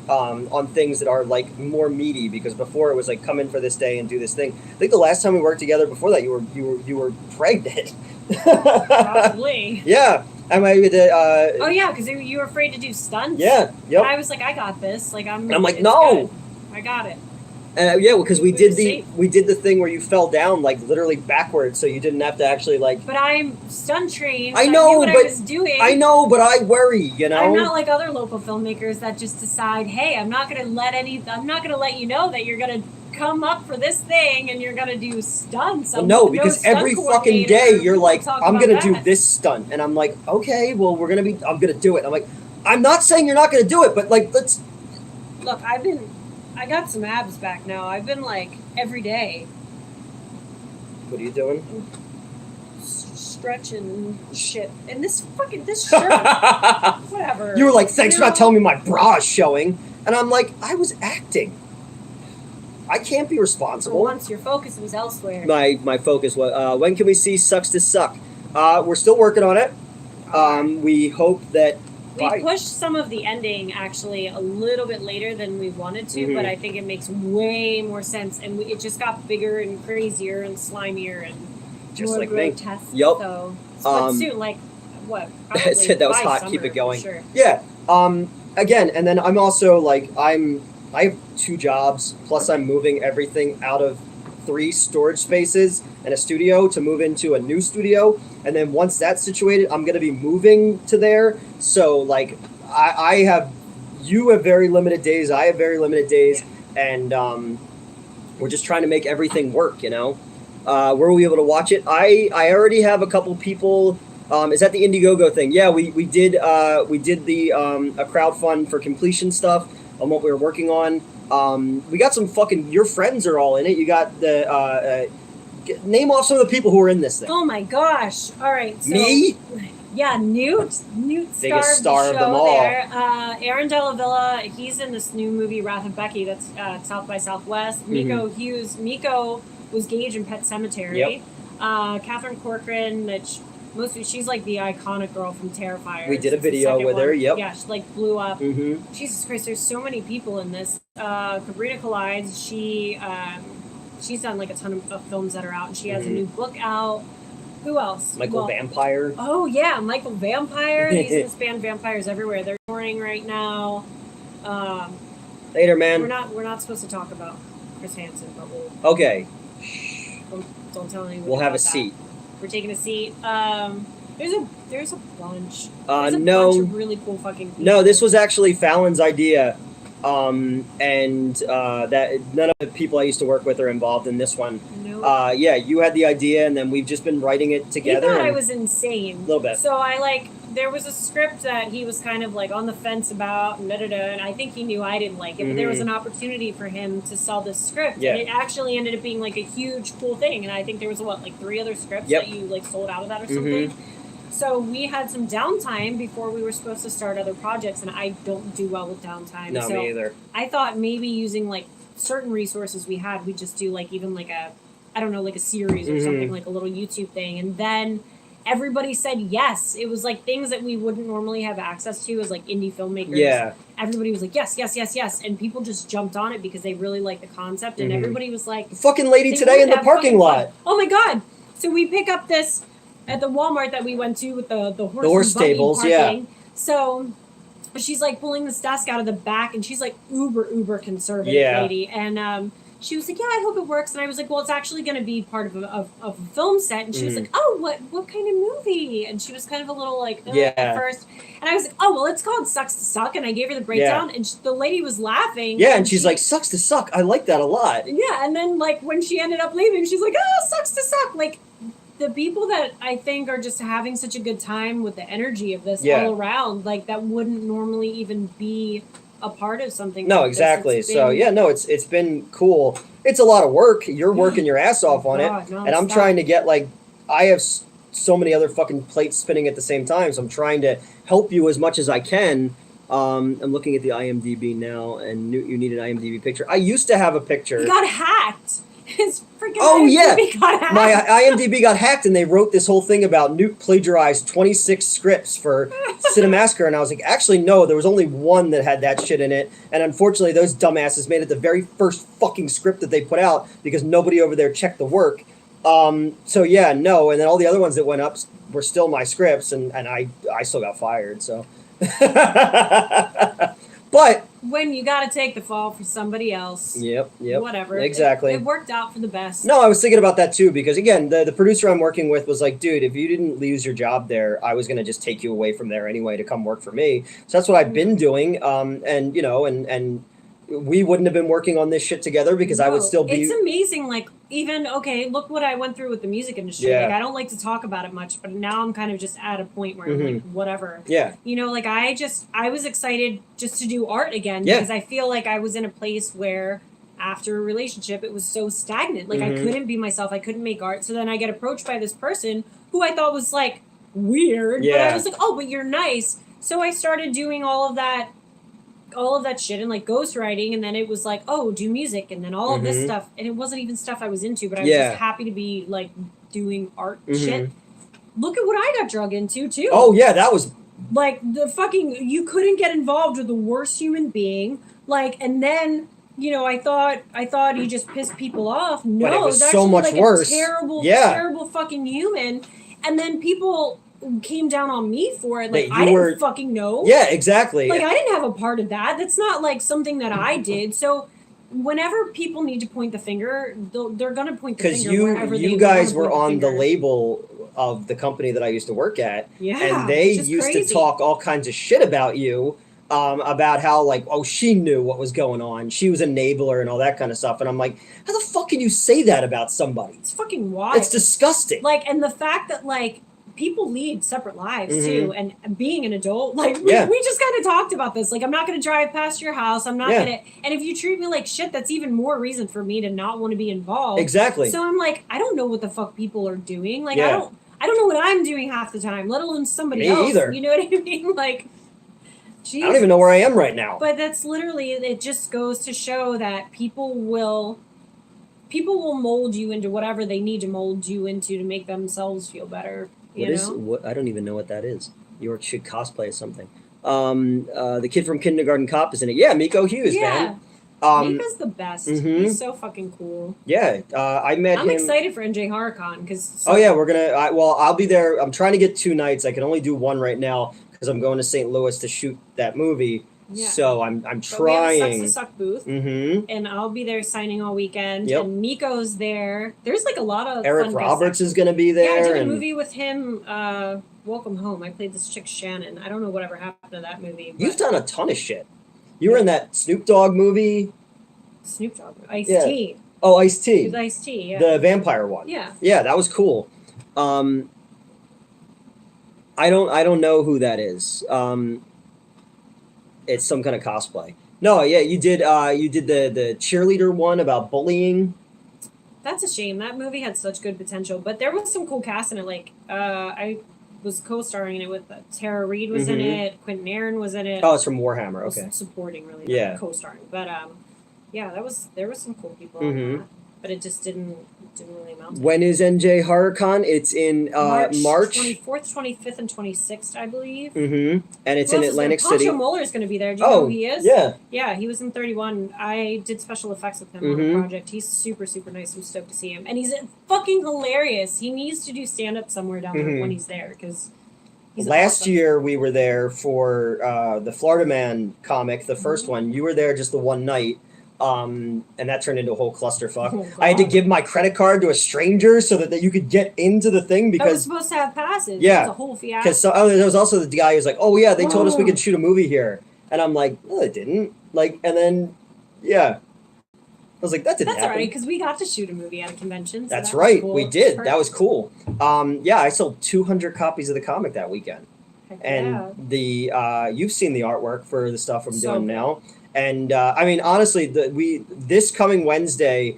on things that are like more meaty. Because before it was like, come in for this day and do this thing. I think the last time we worked together before that, you were pregnant. Probably. Yeah. Oh yeah, because you were afraid to do stunts. Yeah. Yep. I was like, I got this. Like I'm like, no. Good. I got it. Yeah, because we did the thing where you fell down like literally backwards, so you didn't have to actually like. But I'm stunt trained. I know, I knew what but I was doing. I know, but I worry. You know, I'm not like other local filmmakers that just decide, hey, I'm not gonna let you know that you're gonna come up for this thing and you're gonna do stunts. Well, no, because every fucking day you're like, I'm gonna do this stunt, and I'm like, okay, well I'm gonna do it. I'm like, I'm not saying you're not gonna do it, but like, let's. Look, I got some abs back now. I've been like every day. What are you doing? Stretching shit. And this shirt. Whatever. You were like, thanks for not telling me my bra's showing. And I'm like, I was acting. I can't be responsible. Once your focus was elsewhere. My focus was, when can we see Sucks to Suck? We're still working on it. We hope that... We pushed some of the ending actually a little bit later than we wanted to, but I think it makes way more sense, and it just got bigger and crazier and slimier and just more like grotesque. Me. Yep. So, but soon, like what? That was hot. Summer, keep it going. Sure. Yeah. Again, and then I'm also like I have 2 jobs plus I'm moving everything out of 3 storage spaces and a studio to move into a new studio, and then once that's situated, I'm going to be moving to there. So like you have very limited days, I have very limited days, and we're just trying to make everything work, you know. Where will we be able to watch it? I already have a couple people. Is that the Indiegogo thing? Yeah, we did the a crowdfund for completion stuff on what we were working on. We got some fucking, your friends are all in it. You got the, name off some of the people who are in this thing. Oh my gosh. All right. So, me? Yeah, NEWT biggest star the of them all. There. Aaron Della Villa, he's in this new movie, Wrath of Becky, that's South by Southwest. Miko Hughes. Miko was Gage in Pet Sematary. Yep. Catherine Corcoran, she's like the iconic girl from Terrifier. We did a video with her, yep. Yeah, she like blew up. Mm-hmm. Jesus Christ, there's so many people in this. Sabrina Collides, she's done like a ton of films that are out, and she has a new book out. Who else? Michael Vampire. Oh yeah, Michael Vampire. He's in this band Vampires Everywhere. They're touring right now. Later, man. We're not supposed to talk about Chris Hansen, but we'll. Okay. Don't tell anyone. We'll have a that. seat. We're taking a seat. There's a bunch. There's a no. bunch of really cool fucking people. No, this was actually Fallon's idea. and that none of the people I used to work with are involved in this one. Nope. Yeah, you had the idea, and then we've just been writing it together. He thought I was insane. A little bit. So there was a script that he was kind of like on the fence about, and I think he knew I didn't like it, but there was an opportunity for him to sell this script, and it actually ended up being like a huge cool thing. And I think there was like 3 other scripts that you like sold out of that or something. So we had some downtime before we were supposed to start other projects, and I don't do well with downtime. No, me either. I thought maybe using like certain resources we had, we just do like even like a, I don't know, like a series or something, like a little YouTube thing, and then everybody said yes. It was like things that we wouldn't normally have access to as like indie filmmakers. Yeah. Everybody was like, yes, yes, yes, yes. And people just jumped on it because they really liked the concept. And everybody was like... The fucking lady today in the parking lot. Fun. Oh my God. So we pick up this at the Walmart that we went to with the horse stables, parking. yeah. So she's like pulling this desk out of the back, and she's like uber conservative lady. And she was like, yeah, I hope it works. And I was like, well, it's actually going to be part of a film set. And she was like, oh, what kind of movie? And she was kind of a little like, at first. And I was like, oh, well, it's called Sucks to Suck. And I gave her the breakdown, and the lady was laughing. Yeah, and she's like, sucks to suck. I like that a lot. Yeah, and then like when she ended up leaving, she's like, oh, sucks to suck. Like, the people that I think are just having such a good time with the energy of this all around, like that wouldn't normally even be a part of something. No, like exactly. It's been cool. It's a lot of work. You're working your ass off on it, and I'm trying to get like, I have so many other fucking plates spinning at the same time, so I'm trying to help you as much as I can. I'm looking at the IMDb now, and you need an IMDb picture. I used to have a picture. You got hacked. His freaking IMDb got hacked. My IMDb got hacked, and they wrote this whole thing about NEWT plagiarized 26 scripts for Cinemassacre, and I was like, actually, no, there was only one that had that shit in it, and unfortunately, those dumbasses made it the very first fucking script that they put out because nobody over there checked the work. So yeah, no, and then all the other ones that went up were still my scripts, and I still got fired, so. But when you got to take the fall for somebody else. Yep. Whatever. Exactly. It worked out for the best. No, I was thinking about that too, because again, the producer I'm working with was like, dude, if you didn't lose your job there, I was going to just take you away from there anyway to come work for me. So that's what I've been doing. And you know, and we wouldn't have been working on this shit together because I would still be. It's amazing. Like, even, okay, look what I went through with the music industry. Like, I don't like to talk about it much, but now I'm kind of just at a point where I'm like, whatever. Yeah. You know, like, I was excited just to do art again because I feel like I was in a place where after a relationship, it was so stagnant. Like, I couldn't be myself. I couldn't make art. So then I get approached by this person who I thought was, like, weird. Yeah. But I was like, oh, but you're nice. So I started doing all of that shit and like ghostwriting, and then it was like, oh, do music, and then all of this stuff, and it wasn't even stuff I was into, but I was just happy to be like doing art shit. Look at what I got drug into too. Oh yeah, that was like the fucking, you couldn't get involved with the worst human being, like, and then you know, I thought he just pissed people off. No, but it was it's so actually much like worse. A terrible fucking human, and then people came down on me for it. Like, I didn't fucking know. Yeah, exactly. Like, I didn't have a part of that. That's not like something that I did. So whenever people need to point the finger, they're gonna point the finger wherever they want. You guys were on the label of the company that I used to work at, and they used to talk all kinds of shit about you, about how like, oh, she knew what was going on, she was an enabler and all that kind of stuff. And I'm like, how the fuck can you say that about somebody? It's fucking wild. It's disgusting. Like, and the fact that like, people lead separate lives too, and being an adult, like we just kind of talked about this. Like, I'm not going to drive past your house. I'm not going to, and if you treat me like shit, that's even more reason for me to not want to be involved. Exactly. So I'm like, I don't know what the fuck people are doing. Like, I don't know what I'm doing half the time, let alone somebody else. Either. You know what I mean? Like, geez. I don't even know where I am right now. But that's literally, it just goes to show that people will mold you into whatever they need to mold you into to make themselves feel better. What I don't even know what that is. York should cosplay as something. The kid from Kindergarten Cop is in it. Yeah, Miko Hughes, man. Miko's the best. He's so fucking cool. Yeah, I met him. I'm excited for NJ HorrorCon because. Oh yeah, we're gonna. I'll be there. I'm trying to get 2 nights. I can only do 1 right now because I'm going to St. Louis to shoot that movie. Yeah. So I'm trying. We have a Sucks to Suck booth, and I'll be there signing all weekend. Yep. And Miko's there. There's like a lot of Eric fun Roberts is going to be there. Yeah, I did a movie with him. Welcome Home. I played this chick Shannon. I don't know whatever happened to that movie. You've done a ton of shit. You were in that Snoop Dogg movie. Snoop Dogg, Ice-T. Oh, Ice-T. It was Ice-T, yeah. The vampire one. Yeah. Yeah, that was cool. I don't know who that is. It's some kind of cosplay. No, yeah, you did the cheerleader one about bullying. That's a shame. That movie had such good potential, but there was some cool cast in it. Like, I was co-starring in it with Tara Reid was in it, Quentin Aaron was in it. Oh, it's from Warhammer. Okay, supporting really, yeah, not co-starring. But yeah, there was some cool people in that, but it just didn't really amount to When is NJ HorrorCon? It's in March 24th, 25th, and 26th, I believe. And it's in Atlantic City. Pancho Muller's going to be there. Do you know who he is? Yeah. Yeah, he was in 31. I did special effects with him on the project. He's super, super nice. I'm stoked to see him. And he's fucking hilarious. He needs to do stand-up somewhere down there when he's there, because he's Last awesome. year, we were there for the Florida Man comic, the first one. You were there just the one night. And that turned into a whole clusterfuck. Oh, I had to give my credit card to a stranger so that you could get into the thing because that was supposed to have passes. Yeah, it was a whole fiasco. Because there was also the guy who's like, "Oh yeah, they told us we could shoot a movie here," and I'm like, "No, they didn't." Like, and then I was like, "That didn't happen." That's all right, because we got to shoot a movie at a convention. So That's that right, cool. we did. Perfect. That was cool. Yeah, I sold 200 copies of the comic that weekend. Heck And yeah. you've seen the artwork for the stuff I'm So doing good. now. And I mean, honestly, this coming Wednesday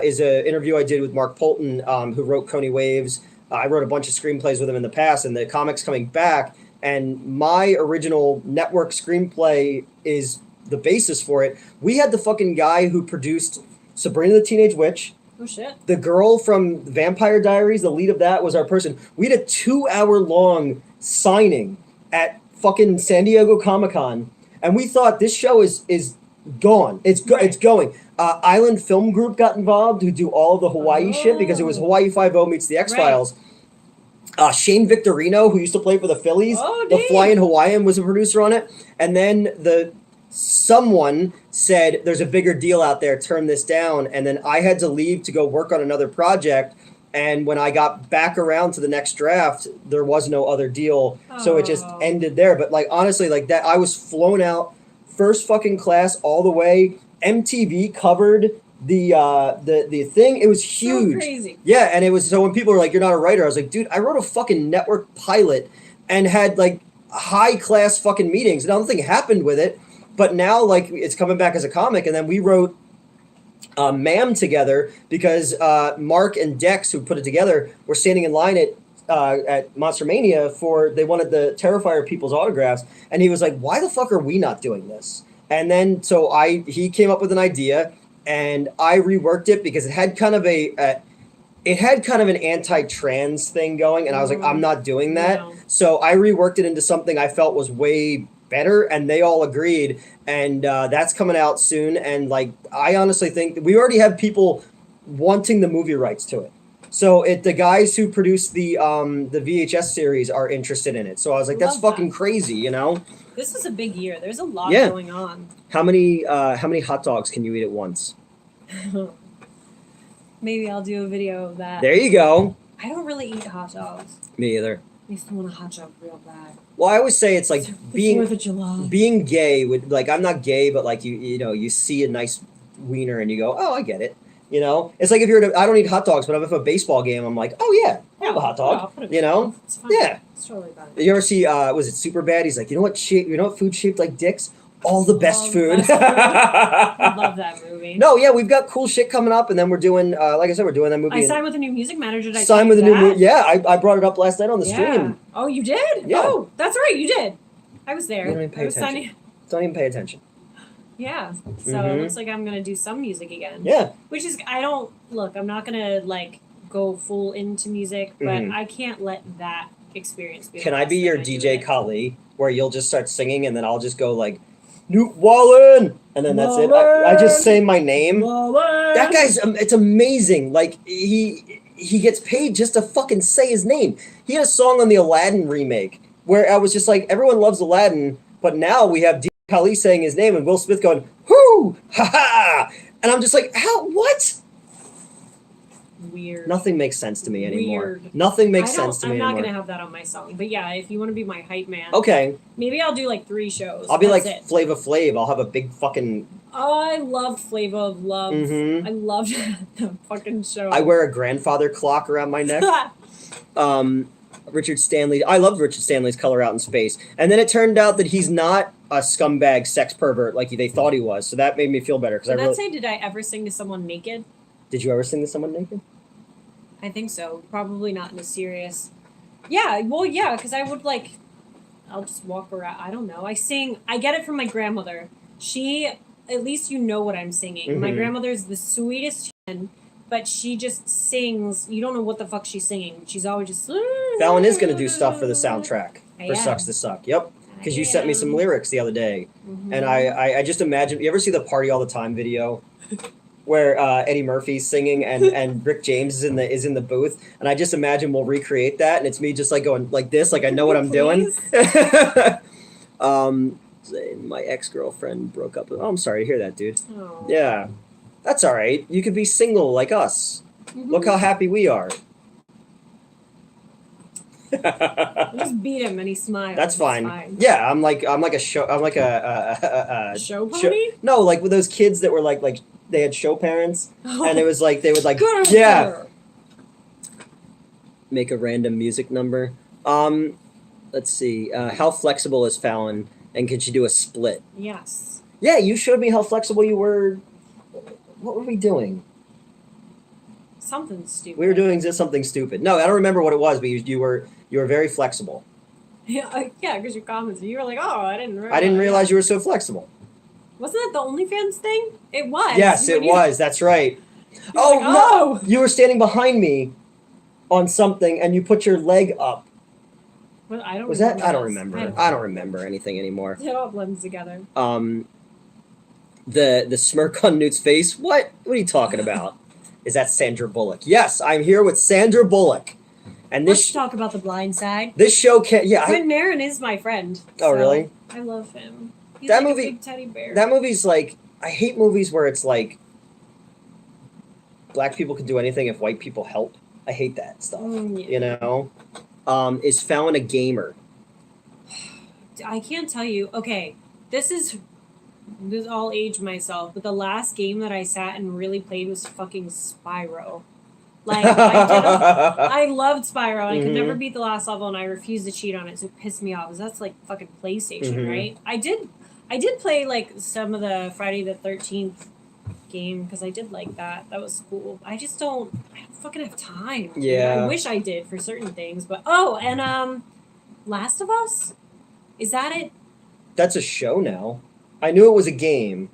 is an interview I did with Mark Polton, who wrote Coney Waves. I wrote a bunch of screenplays with him in the past, and the comic's coming back. And my original network screenplay is the basis for it. We had the fucking guy who produced Sabrina the Teenage Witch. Oh shit. The girl from Vampire Diaries, the lead of that, was our person. We had a 2-hour-long signing at fucking San Diego Comic-Con. And we thought this show is gone. It's going. Island Film Group got involved, who do all the Hawaii shit, because it was Hawaii Five-0 meets the X-Files. Shane Victorino, who used to play for the Phillies, the Flying Hawaiian, was a producer on it. And then someone said, "There's a bigger deal out there. Turn this down." And then I had to leave to go work on another project. And when I got back around to the next draft, there was no other deal. So it just ended there. But like, honestly, like that, I was flown out first fucking class all the way. MTV covered the thing. It was huge. So crazy. Yeah. And it was, so when people were like, "You're not a writer," I was like, dude, I wrote a fucking network pilot and had like high class fucking meetings. And nothing happened with it. But now like it's coming back as a comic. And then we wrote Ma'am together because Mark and Dex, who put it together, were standing in line at Monster Mania they wanted the Terrifier people's autographs, and he was like, "Why the fuck are we not doing this?" And then so he came up with an idea, and I reworked it because it had kind of an anti-trans thing going, and I was like, "I'm not doing that." No. So I reworked it into something I felt was way better, and they all agreed, and that's coming out soon. And like, I honestly think that we already have people wanting the movie rights to it. So the guys who produced the VHS series are interested in it. So I was like, that's fucking crazy, you know? This is a big year. There's a lot going on. How many hot dogs can you eat at once? Maybe I'll do a video of that. There you go. I don't really eat hot dogs. Me either. I used to want a hot dog real bad. Well, I always say it's like being 4th of July. Being gay would, like, I'm not gay, but like you know, you see a nice wiener and you go, "Oh, I get it." You know, it's like if I don't eat hot dogs, but if I'm at a baseball game, I'm like, "Oh yeah, I'll have a hot dog." You know, it's fine. yeah. It's totally fine. You ever see? Was it Superbad? He's like, "You know what food shaped like dicks? All the best food." I love that movie. No, yeah, we've got cool shit coming up, and then we're doing, like I said, we're doing that movie. I signed with a new music manager. Did I signed with a tell new you movie. Yeah, I brought it up last night on the that? stream. Oh, you did? Yeah. Oh, that's right, you did. I was there. You don't even pay I was attention. signing. Don't even pay attention. Yeah. So it looks like I'm gonna do some music again. Yeah. Which is, I'm not gonna like go full into music, but I can't let that experience be. Can the I last be thing your I do DJ it. Kali, where you'll just start singing and then I'll just go like, "NEWT Wallen," and then that's it. I just say my name. That guy's, it's amazing. Like he gets paid just to fucking say his name. He had a song on the Aladdin remake where I was just like, everyone loves Aladdin, but now we have DJ Kali saying his name and Will Smith going, "Whoo, ha ha," and I'm just like, how? What? Weird. Nothing makes sense to me anymore. Weird. Nothing makes sense to me I'm not anymore. gonna have that on my song. But yeah, if you want to be my hype man, Okay. maybe I'll do like 3 shows. I'll be That's like it. Flava Flav. I'll have a big fucking. Oh, I loved Flavor of Love. Mm-hmm. I loved the fucking show. I wear a grandfather clock around my neck. Richard Stanley. I loved Richard Stanley's Color Out in Space, and then it turned out that he's not a scumbag sex pervert like they thought he was. So that made me feel better because Did that say, did I ever sing to someone naked? Did you ever sing to someone naked? I think so. Probably not in a serious. Yeah, well, yeah, because I would like. I'll just walk around. I don't know. I sing. I get it from my grandmother. She, at least you know what I'm singing. Mm-hmm. My grandmother's the sweetest human, but she just sings. You don't know what the fuck she's singing. She's always just. Fallon is going to do stuff for the soundtrack I for am. Sucks to Suck. Yep. Because you sent me some am. lyrics the other day, Mhm. and I just imagine. You ever see the Party All the Time video, where Eddie Murphy's singing and Rick James is in the booth, and I just imagine we'll recreate that, and it's me just like going like this, like I know what I'm doing. My ex-girlfriend broke up with. Oh, I'm sorry to hear that, dude. Oh. Yeah, that's all right. You could be single like us. Mhm. Look how happy we are. I just beat him and he smiled. That's It's fine. Yeah, I'm like a show. I'm like a Show pony? No, like with those kids that were like they had show parents, and it was like they would like Good. yeah, make a random music number. Let's see. How flexible is Fallon, and can she do a split? Yes. Yeah, you showed me how flexible you were. What were we doing? Something stupid. We were doing just something stupid. No, I don't remember what it was, but you were very flexible. Yeah, yeah, because your comments. You were like, "Oh, I didn't realize." I didn't realize you were so flexible. Wasn't that the OnlyFans thing? It was. Yes, it was. That's right. Oh, like, no. oh! You were standing behind me on something, and you put your leg up. Well, I don't. Was that? I don't this. remember. I don't remember anything anymore. It all blends together. The smirk on Newt's face. What? What are you talking about? Is that Sandra Bullock? Yes, I'm here with Sandra Bullock, and Let's this talk about the Blind Side. this show can Brent Marin is my friend. Oh, really? I love him. He's That like movie- a big teddy bear. that movie's like I hate movies where it's like black people can do anything if white people help. I hate that stuff. Yeah. You know, is Fallon a gamer? I can't tell you. Okay, this I'll age myself, but the last game that I sat and really played was fucking Spyro. Like I loved Spyro. And I could never beat the last level, and I refused to cheat on it, so it pissed me off. Because that's like fucking PlayStation, right? I did play like some of the Friday the 13th game because I did like that. That was cool. I don't fucking have time. Yeah. I wish I did for certain things, but and Last of Us, is that it? That's a show now. I knew it was a game.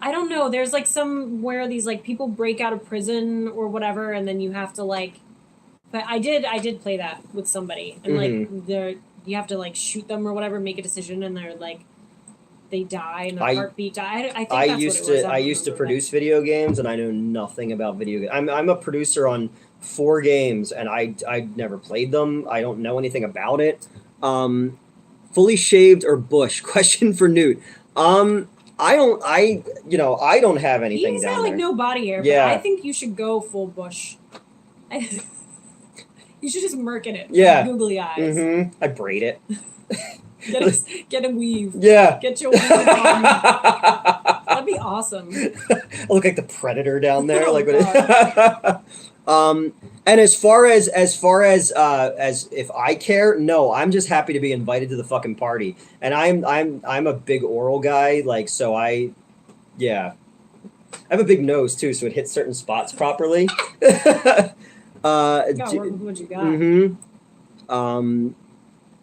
I don't know. There's like somewhere these like people break out of prison or whatever, and then you have to like. But I did play that with somebody, and like you have to like shoot them or whatever, make a decision, and they're like, they die and their heartbeat die. I think that's used what it was. to I used to produce video games, and I know nothing about video games. I'm a producer on 4 games, and I never played them. I don't know anything about it. Fully shaved or bush? Question for Newt. I don't have anything He's down got like there. no body hair, Yeah. but I think you should go full bush. You should just murk in it. Yeah. Googly eyes. I braid it. Get a weave. Yeah. Get your weave on. That'd be awesome. I look like the Predator down there. Oh, like what and as far as if I care, no, I'm just happy to be invited to the fucking party. And I'm a big oral guy, like so I have a big nose too, so it hits certain spots properly. You gotta work with what you got.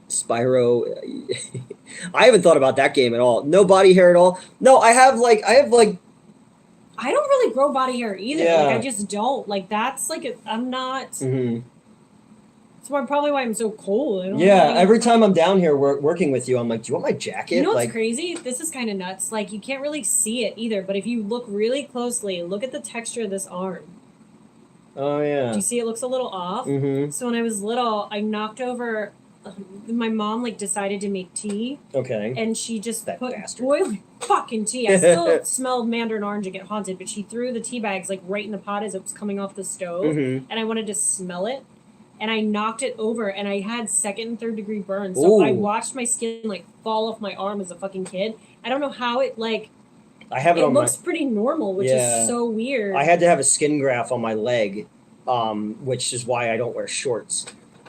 Spyro. I haven't thought about that game at all. No body hair at all. No, I have like I don't really grow body hair either. Yeah. Like I just don't. Like that's like I'm not. That's probably why I'm so cold. I don't really, every time I'm down here working with you, I'm like, do you want my jacket? You know what's like, crazy? This is kind of nuts. Like you can't really see it either, but if you look really closely, look at the texture of this arm. oh Do yeah. you see it looks a little off? Mm-hmm. So when I was little, I knocked over. My mom like decided to make tea, Okay. and she just That put bastard. fucking tea. I still smelled mandarin orange and get haunted, but she threw the tea bags like right in the pot as it was coming off the stove, and I wanted to smell it, and I knocked it over, and I had 2nd and 3rd degree burns. So I watched my skin like fall off my arm as a fucking kid. I don't know how it like. I have it on looks pretty normal, which is so weird. I had to have a skin graft on my leg, which is why I don't wear shorts.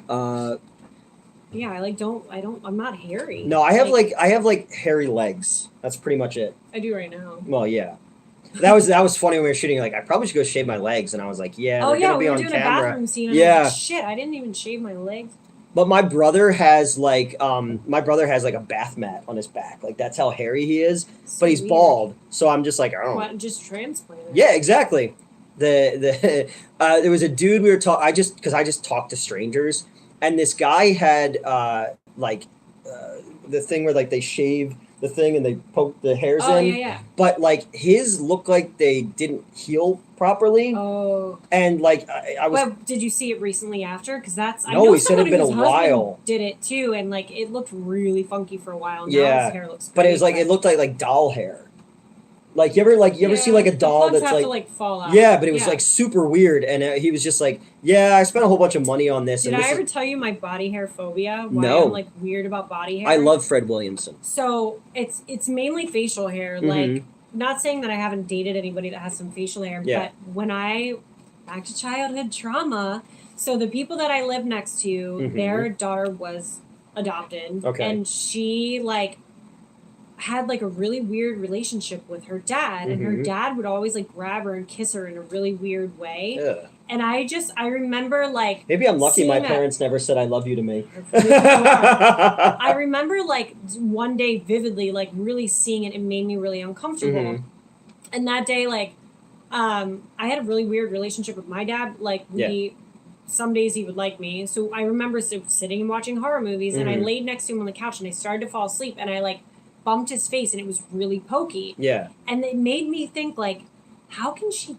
Yeah, I'm not hairy. No, I have like hairy legs. That's pretty much it. I do right now. Well, yeah. That was funny when we were shooting. Like, I probably should go shave my legs, and I was like, yeah, they're gonna be on we were doing camera. a bathroom scene. And I was like, shit, I didn't even shave my legs. But my brother has like a bath mat on his back. Like, that's how hairy he is. So but he's weird. bald, so I'm just like, oh. What, just transplant it. Yeah, exactly. There was a dude we were talking. Because I just talked to strangers, and this guy had the thing where like they shave the thing and they poke the hairs in. Oh yeah. But like his looked like they didn't heal properly. Oh. And like I was. Well, did you see it recently after? Because that's. No, he said it'd been a while. Did it too, and like it looked really funky for a while. Now yeah. his hair looks great, but it was like it looked like doll hair. Like you ever see like a doll that's have like to, fall out. Yeah, but it was like super weird, and he was just like, yeah, I spent a whole bunch of money on this. Did and I ever tell you my body hair phobia? Why No. I'm like weird about body hair. I love Fred Williamson. So it's mainly facial hair. Like, not saying that I haven't dated anybody that has some facial hair, but when back to childhood trauma. So the people that I live next to, their daughter was adopted, and she like had like a really weird relationship with her dad, and her dad would always like grab her and kiss her in a really weird way. Ugh. And I remember like maybe I'm lucky my parents never said I love you to me. I remember like one day vividly like really seeing it. It made me really uncomfortable. And that day like I had a really weird relationship with my dad. Like some days he would like me. So I remember sitting and watching horror movies, and I laid next to him on the couch, and I started to fall asleep, and I like bumped his face, and it was really pokey. Yeah. And it made me think, like, how can she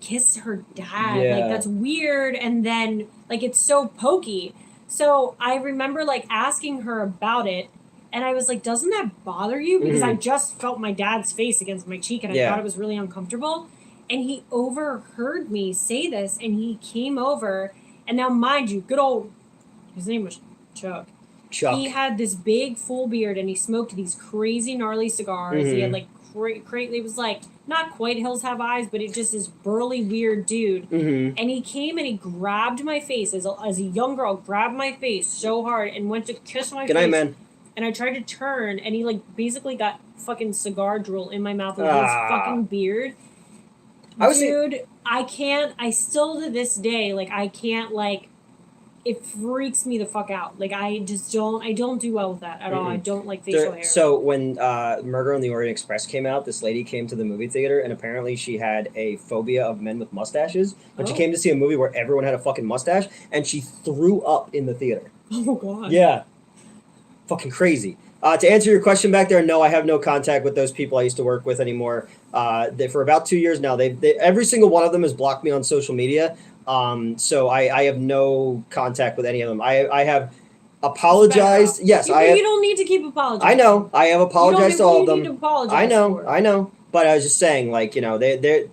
kiss her dad? Yeah. Like, that's weird. And then, like, it's so pokey. So I remember, like, asking her about it, and I was like, doesn't that bother you? Because I just felt my dad's face against my cheek, and I thought it was really uncomfortable. And he overheard me say this, and he came over, and now, mind you, his name was Chuck. He had this big full beard, and he smoked these crazy gnarly cigars. He had like it was like not quite Hills Have Eyes, but it just this burly weird dude. And he came and he grabbed my face as a young girl, grabbed my face so hard and went to kiss my face. Good night, man. And I tried to turn, and he like basically got fucking cigar drool in my mouth with his fucking beard. I still to this day like I can't like. It freaks me the fuck out. Like, I don't do well with that at all. I don't like facial hair. So when Murder on the Orient Express came out, this lady came to the movie theater, and apparently she had a phobia of men with mustaches. But she came to see a movie where everyone had a fucking mustache, and she threw up in the theater. Oh, God. Yeah. Fucking crazy. To answer your question back there, no, I have no contact with those people I used to work with anymore. For about 2 years now, they every single one of them has blocked me on social media. So I have no contact with any of them. I have apologized. Yes, you don't need to keep apologizing. I know. I have apologized to all of them. Need to apologize I know. But I was just saying, like, you know, they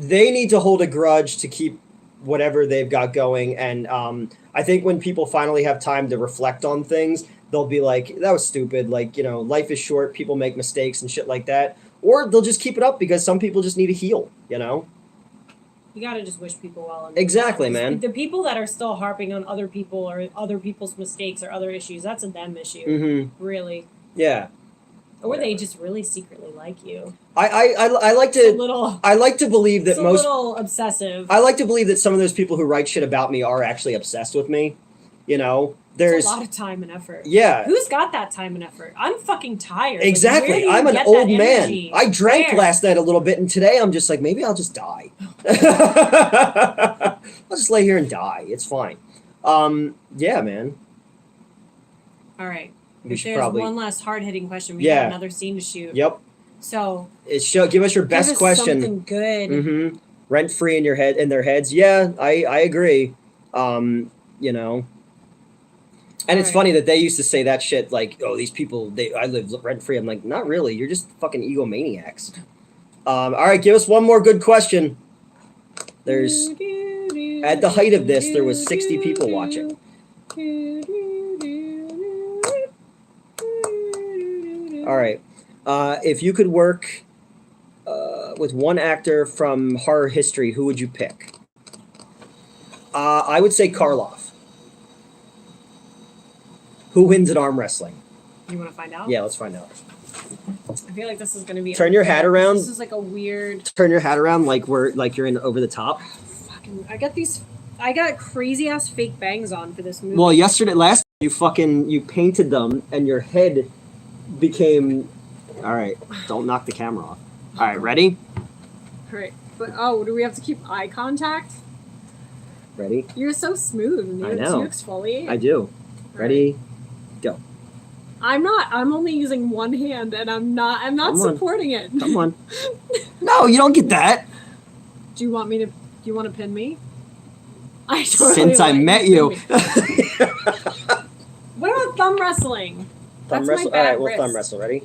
need to hold a grudge to keep whatever they've got going. And I think when people finally have time to reflect on things, they'll be like, that was stupid. Like, you know, life is short. People make mistakes and shit like that. Or they'll just keep it up because some people just need to heal, you know? You gotta just wish people well. Exactly, man. The people that are still harping on other people or other people's mistakes or other issues, that's a them issue. Really. Yeah. Or they just really secretly like you. I like to believe that it's a little obsessive. I like to believe that some of those people who write shit about me are actually obsessed with me. You know, there's a lot of time and effort. Yeah. Who's got that time and effort? I'm fucking tired. Exactly. Like, I'm an old man. I drank last night a little bit, and today I'm just like, maybe I'll just die. I'll just lay here and die. It's fine. Yeah, man. All right. There's one last hard-hitting question. We got another scene to shoot. Yep. So give us your best question. Something good. Rent free in their heads. Yeah, I agree. You know. And it's Alright. funny that they used to say that shit like, "Oh, these people, I live rent free." I'm like, not really. You're just fucking egomaniacs. All right, give us one more good question. There's at the height of this, there was 60 people watching. All right, if you could work with one actor from horror history, who would you pick? I would say Karloff. Who wins in arm wrestling? You want to find out? Yeah, let's find out. I feel like this is going to be. Turn your hat around. This is like a weird. Turn your hat around like you're in over the top. Fucking, I got crazy ass fake bangs on for this movie. Well, last you painted them and your head became. All right, don't knock the camera off. All right, ready? Right. But do we have to keep eye contact? Ready? You're so smooth. I know. Do you exfoliate? I do. Ready? Go. I'm not. I'm only using one hand, and I'm not supporting it. Come on. No, you don't get that. Do you want to pin me? Since I met you. What about thumb wrestling? Thumb wrestle. All right, we'll thumb wrestle. Ready?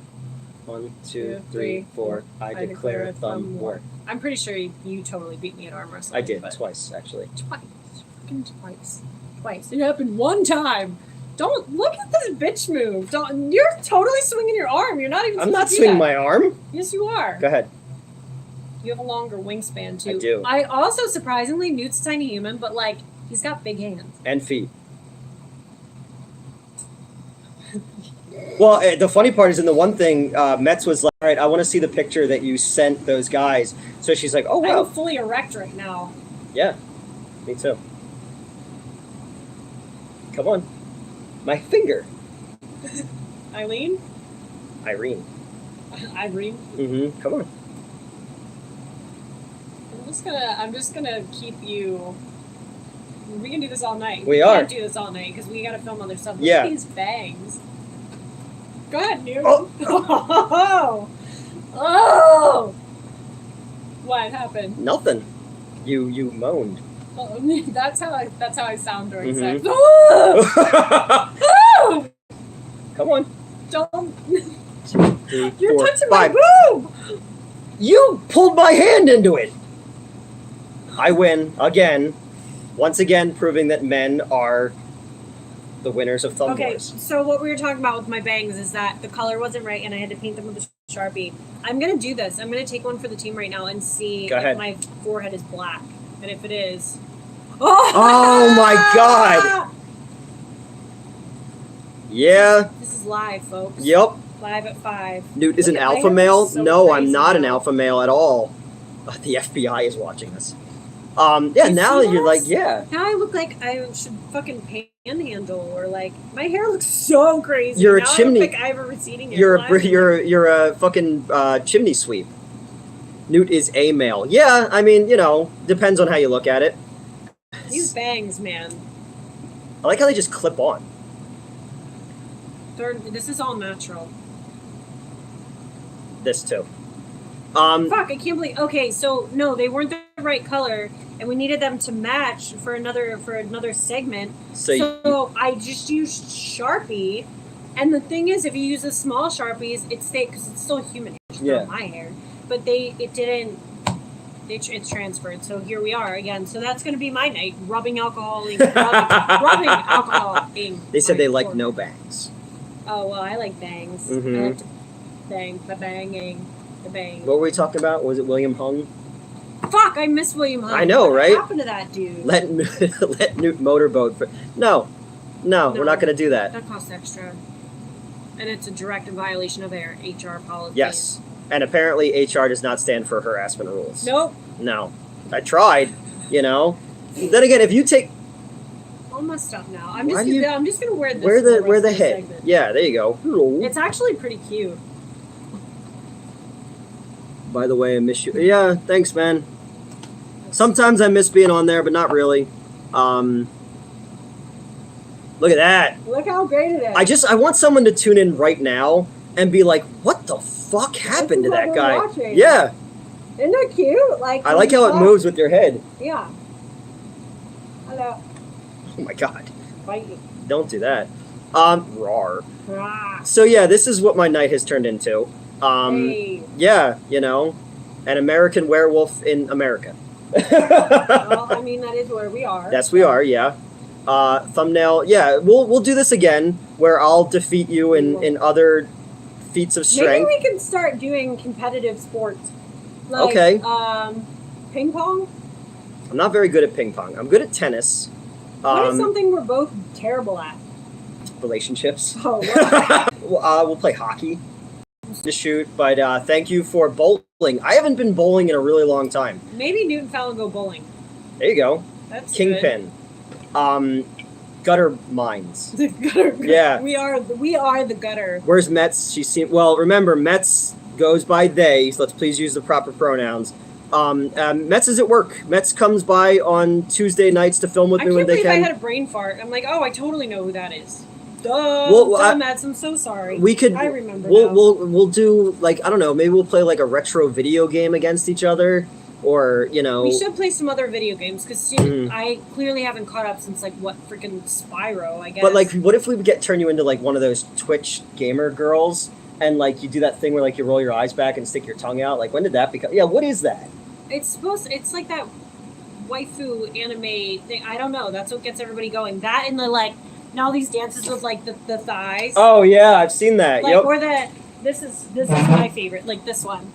1, 2, 2, 3, 3, 4. I declare a thumb war. I'm pretty sure you totally beat me at arm wrestling. I did twice, actually. Twice. It happened one time. Don't look at this bitch move. You're totally swinging your arm. You're not even. I'm not swinging my arm. Yes, you are. Go ahead. You have a longer wingspan too. I do. I also surprisingly, Newt's a tiny human, but like he's got big hands and feet. Well, the funny part is in the one thing, Metz was like, all right, I want to see the picture that you sent those guys. So she's like, oh, wow. I'm fully erect right now. Yeah, me too. Come on. My finger. Irene? Irene. Mm-hmm. Come on. I'm just gonna keep you. We can do this all night. We are. Can't do this all night because we gotta film other stuff. Look Yeah. at these bangs. Go ahead, Newt. Oh. Oh! What happened? Nothing. You moaned. Oh, that's how I sound during sex. Come on. Don't. 2, 3, You're 4, touching 5. my boob. You pulled my hand into it. I win again. Once again, proving that men are the winners of thumb wars. So what we were talking about with my bangs is that the color wasn't right, and I had to paint them with a Sharpie. I'm gonna do this. I'm gonna take one for the team right now and see if my forehead is black, and if it is. Oh my god! Yeah. This is live, folks. Yep. Live at 5. Newt is an alpha male? No, I'm not an alpha male at all. The FBI is watching us. Yeah, now you're like, yeah. Now I look like I should fucking panhandle, or like my hair looks so crazy. You're now a chimney. I look like I have a receding hairline. You're a fucking chimney sweep. Newt is a male. Yeah, I mean, depends on how you look at it. These bangs, man. I like how they just clip on. This is all natural. This too. Fuck, I can't believe. Okay, so no, they weren't the right color, and we needed them to match for another segment. So I just used Sharpie, and the thing is, if you use the small Sharpies, it stays because it's still human hair, it's not my hair. But it didn't. It's transferred. So here we are again. So that's going to be my night, rubbing alcohol. Rubbing alcohol. They said they like no bangs. Oh well, I like bangs. Mm-hmm. I like to bang, the bang. What were we talking about? Was it William Hung? Fuck, I miss William Hung. I know, right? What happened to that dude? Let Newt motorboat. No, we're not going to do that. That costs extra. And it's a direct violation of their HR policy. Yes. And apparently HR does not stand for harassment rules. Nope. No. I tried, Then again, if you take... All messed up now. I'm just gonna wear this. Wear the head. Segment. Yeah, there you go. It's actually pretty cute. By the way, I miss you. Yeah, thanks, man. Sometimes I miss being on there, but not really. Look at that. Look how great it is. I want someone to tune in right now and be like, what the fuck happened to that guy? Watching. Yeah. Isn't that cute? I like how it moves with your head. Yeah. Hello. Oh my god. Bite you. Don't do that. Rawr. Ah, So yeah, this is what my night has turned into. hey. Yeah, you know, an American werewolf in America. Well, I mean, that is where we are. Yes, we are. Yeah. Thumbnail. Yeah, we'll do this again where I'll defeat you in other feats of strength. Maybe we can start doing competitive sports. Like, Okay. Ping pong? I'm not very good at ping pong. I'm good at tennis. What is something we're both terrible at? Relationships. Oh, wow. We'll play hockey to shoot, but thank you for bowling. I haven't been bowling in a really long time. Maybe NEWT and FALLON go bowling. There you go. That's Kingpin. Gutter mines. The gutter. Yeah. We are the gutter. Where's Metz? Well, remember, Metz goes by they, so let's please use the proper pronouns. Metz is at work. Metz comes by on Tuesday nights to film with me when they can. I can't believe I had a brain fart. I'm like, oh, I totally know who that is. Duh, Metz, I'm so sorry. I remember now. We'll do, like, I don't know, maybe we'll play like a retro video game against each other, or, you know. We should play some other video games, because I clearly haven't caught up since, like, what, freaking Spyro, I guess. But, like, what if we turn you into, like, one of those Twitch gamer girls, and, like, you do that thing where, like, you roll your eyes back and stick your tongue out? Like, when did that become... Yeah, what is that? It's like that waifu anime thing. I don't know. That's what gets everybody going. That and the, like, now these dances with, like, the thighs. Oh, yeah, I've seen that. Like, yep. or this is my favorite. Like, this one.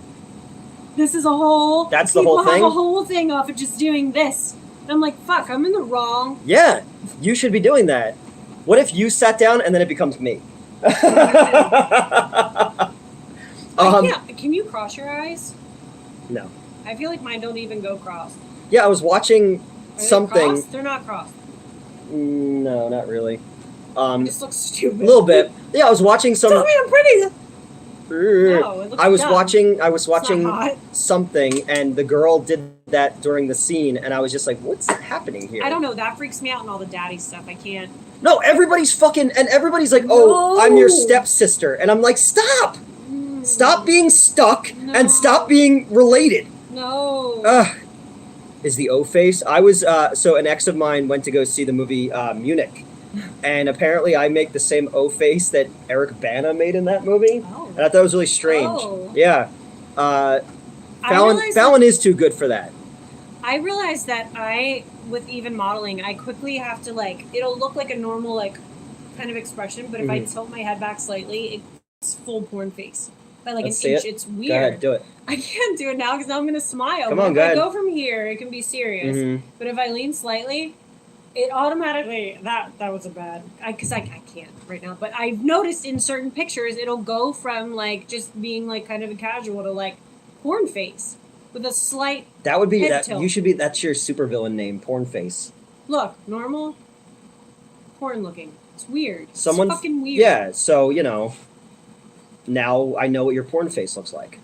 This is a whole... That's the whole thing? People have a whole thing off of just doing this. And I'm like, fuck, I'm in the wrong... Yeah, you should be doing that. What if you sat down and then it becomes me? Can you cross your eyes? No. I feel like mine don't even go crossed. Yeah, I was watching something. Crossed? They're not crossed. No, not really. It just looks stupid. A little bit. Yeah, I was watching some. Tell me I'm pretty. No, it looks I was dumb. watching something, and the girl did that during the scene, and I was just like, "What's happening here?" I don't know. That freaks me out and all the daddy stuff. I can't. No, everybody's like, "Oh, I'm your stepsister," and I'm like, "Stop! Stop being stuck and stop being related." No. Is the O face? I was so an ex of mine went to go see the movie Munich, and apparently I make the same O face that Eric Bana made in that movie, and I thought it was really strange. Oh. Yeah, Fallon is too good for that. I realized that with even modeling, I quickly have to, like, it'll look like a normal, like, kind of expression, but if I tilt my head back slightly, it's full porn face. By like Let's an inch. see it. It's weird. Go ahead, do it. I can't do it now because now I'm going to smile. Come on, if go I ahead. go from here, it can be serious. But if I lean slightly, it automatically... That was a bad... Because I can't right now. But I've noticed in certain pictures, it'll go from, like, just being, like, kind of a casual to, like, porn face. With a slight That would be... head that. tilt. You should be... That's your supervillain name, porn face. Look, normal, porn looking. It's weird. It's Someone... fucking weird. Yeah, so, you know... Now I know what your porn face looks like.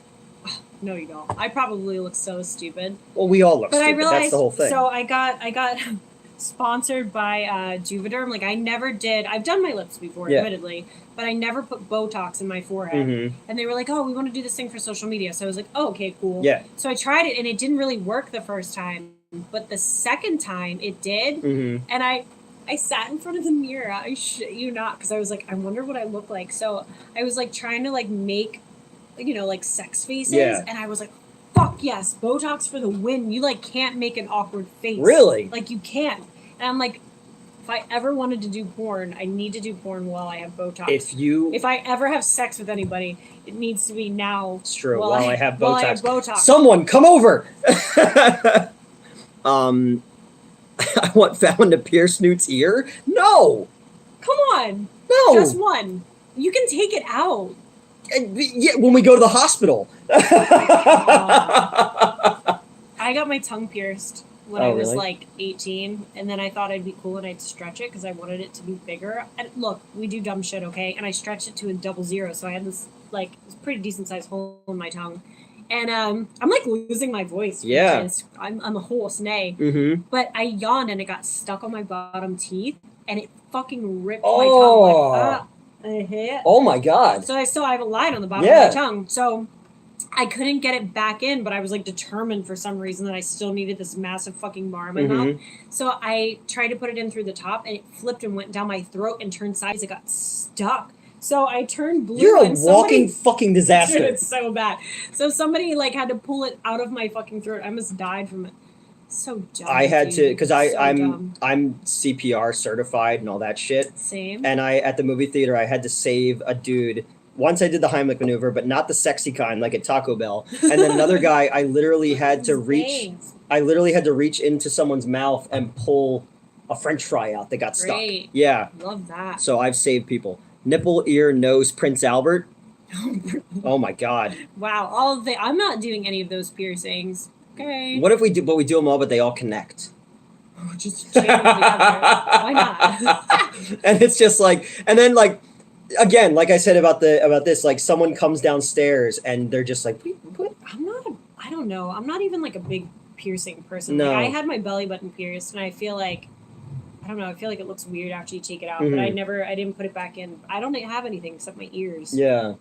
No, you don't. I probably look so stupid. Well, we all look But stupid. I realized, That's the whole thing. so I got sponsored by Juvederm. Like, I never did. I've done my lips before, admittedly, but I never put Botox in my forehead. And they were like, "Oh, we want to do this thing for social media." So I was like, "Oh, okay, cool." Yeah. So I tried it, and it didn't really work the first time, but the second time it did. And I sat in front of the mirror. I shit you not, because I was like, I wonder what I look like. So I was like trying to like make, you know, like sex faces, and I was like, fuck yes, Botox for the win. You like can't make an awkward face. Really? Like you can't. And I'm like, if I ever wanted to do porn, I need to do porn while I have Botox. If I ever have sex with anybody, it needs to be now. It's true. While I have Botox. While I have Botox. Someone come over. I want Fallon to pierce NEWT's ear? No! Come on! No! Just one. You can take it out. Yeah, when we go to the hospital. I got my tongue pierced when I was like 18, and then I thought I'd be cool and I'd stretch it because I wanted it to be bigger. And look, we do dumb shit, okay? And I stretched it to a 00, so I had this like pretty decent sized hole in my tongue. And I'm like losing my voice. Yeah. I'm a hoarse neigh. But I yawned and it got stuck on my bottom teeth and it fucking ripped my tongue. Like, Oh my god. So I still have a line on the bottom of my tongue. So I couldn't get it back in, but I was like determined for some reason that I still needed this massive fucking bar in my mouth. So I tried to put it in through the top, and it flipped and went down my throat and turned sides. It got stuck. So I turned blue. You're a and walking fucking disaster. Dude, it's so bad. So somebody like had to pull it out of my fucking throat. I almost died from it. So dumb. I had to because I'm dumb. CPR certified and all that shit. Same. And I at the movie theater I had to save a dude. Once I did the Heimlich maneuver, but not the sexy kind, like at Taco Bell. And then another guy, I literally had to reach. I literally had to reach into someone's mouth and pull a French fry out that got stuck. Yeah. Love that. So I've saved people. Nipple, ear, nose, Prince Albert. Oh my God. Wow. All of the. I'm not doing any of those piercings. Okay. What if we do? But we do them all, but they all connect. Just chain them together. Why not? And it's just like, and then like. Again, like I said about this, like someone comes downstairs and they're just like, what? I don't know. I'm not even like a big piercing person. No. Like, I had my belly button pierced, and I feel like, I don't know, I feel like it looks weird after you take it out, but I didn't put it back in. I don't have anything except my ears. Yeah.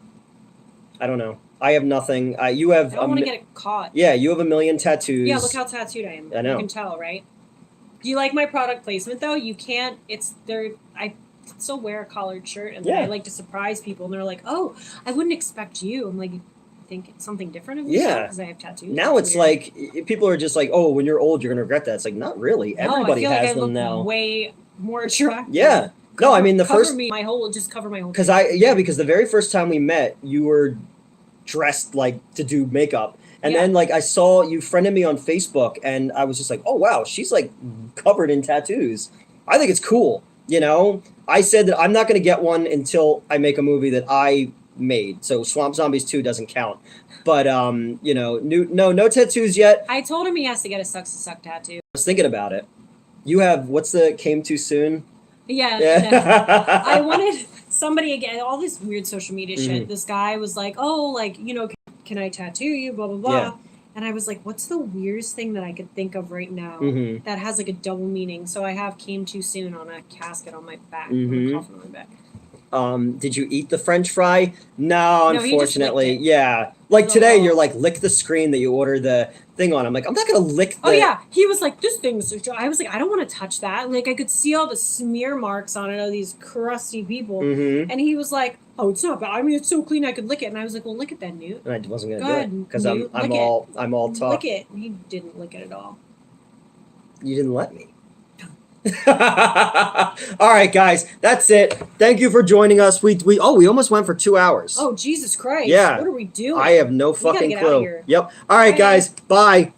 I don't know. I have nothing. You have. I don't want to get it caught. Yeah, you have a million tattoos. Yeah, look how tattooed I am. I know. You can tell, right? Do you like my product placement though? You can't. I still wear a collared shirt, and then I like to surprise people, and they're like, "Oh, I wouldn't expect you." I'm like, think it's something different of me because I have tattoos. Now it's like people are just like, "Oh, when you're old, you're gonna regret that." It's like not really. Everybody I feel has like I them look now. Way more attractive. Yeah. No, I mean the first cover my whole. Because because the very first time we met, you were dressed like to do makeup. And then, like, I saw you friended me on Facebook, and I was just like, oh, wow, she's, like, covered in tattoos. I think it's cool, you know? I said that I'm not going to get one until I make a movie that I made. So Swamp Zombies 2 doesn't count. But, you know, no tattoos yet. I told him he has to get a Sucks to Suck tattoo. I was thinking about it. You have, what's the came too soon? Yeah. I wanted somebody, again, all this weird social media shit. This guy was like, oh, like, you know, can I tattoo you, blah, blah, blah. Yeah. And I was like, what's the weirdest thing that I could think of right now that has like a double meaning? So I have came too soon on a casket on my back, on a coffin on my back. Did you eat the French fry? No, unfortunately. Yeah. Like So, today, you're like, lick the screen that you order the thing on. I'm like, I'm not going to lick the... Oh, yeah. He was like, this thing's... I was like, I don't want to touch that. Like, I could see all the smear marks on it of these crusty people. And he was like, oh, it's not bad. I mean, it's so clean I could lick it. And I was like, well, lick it then, Newt. And I wasn't going to do it. Because I'm all talk. Lick it. He didn't lick it at all. You didn't let me. All right, guys, that's it. Thank you for joining us. We almost went for 2 hours. Oh, Jesus Christ. Yeah. What are we doing? I have no fucking get clue. Out of here. Yep. All right, guys. Bye.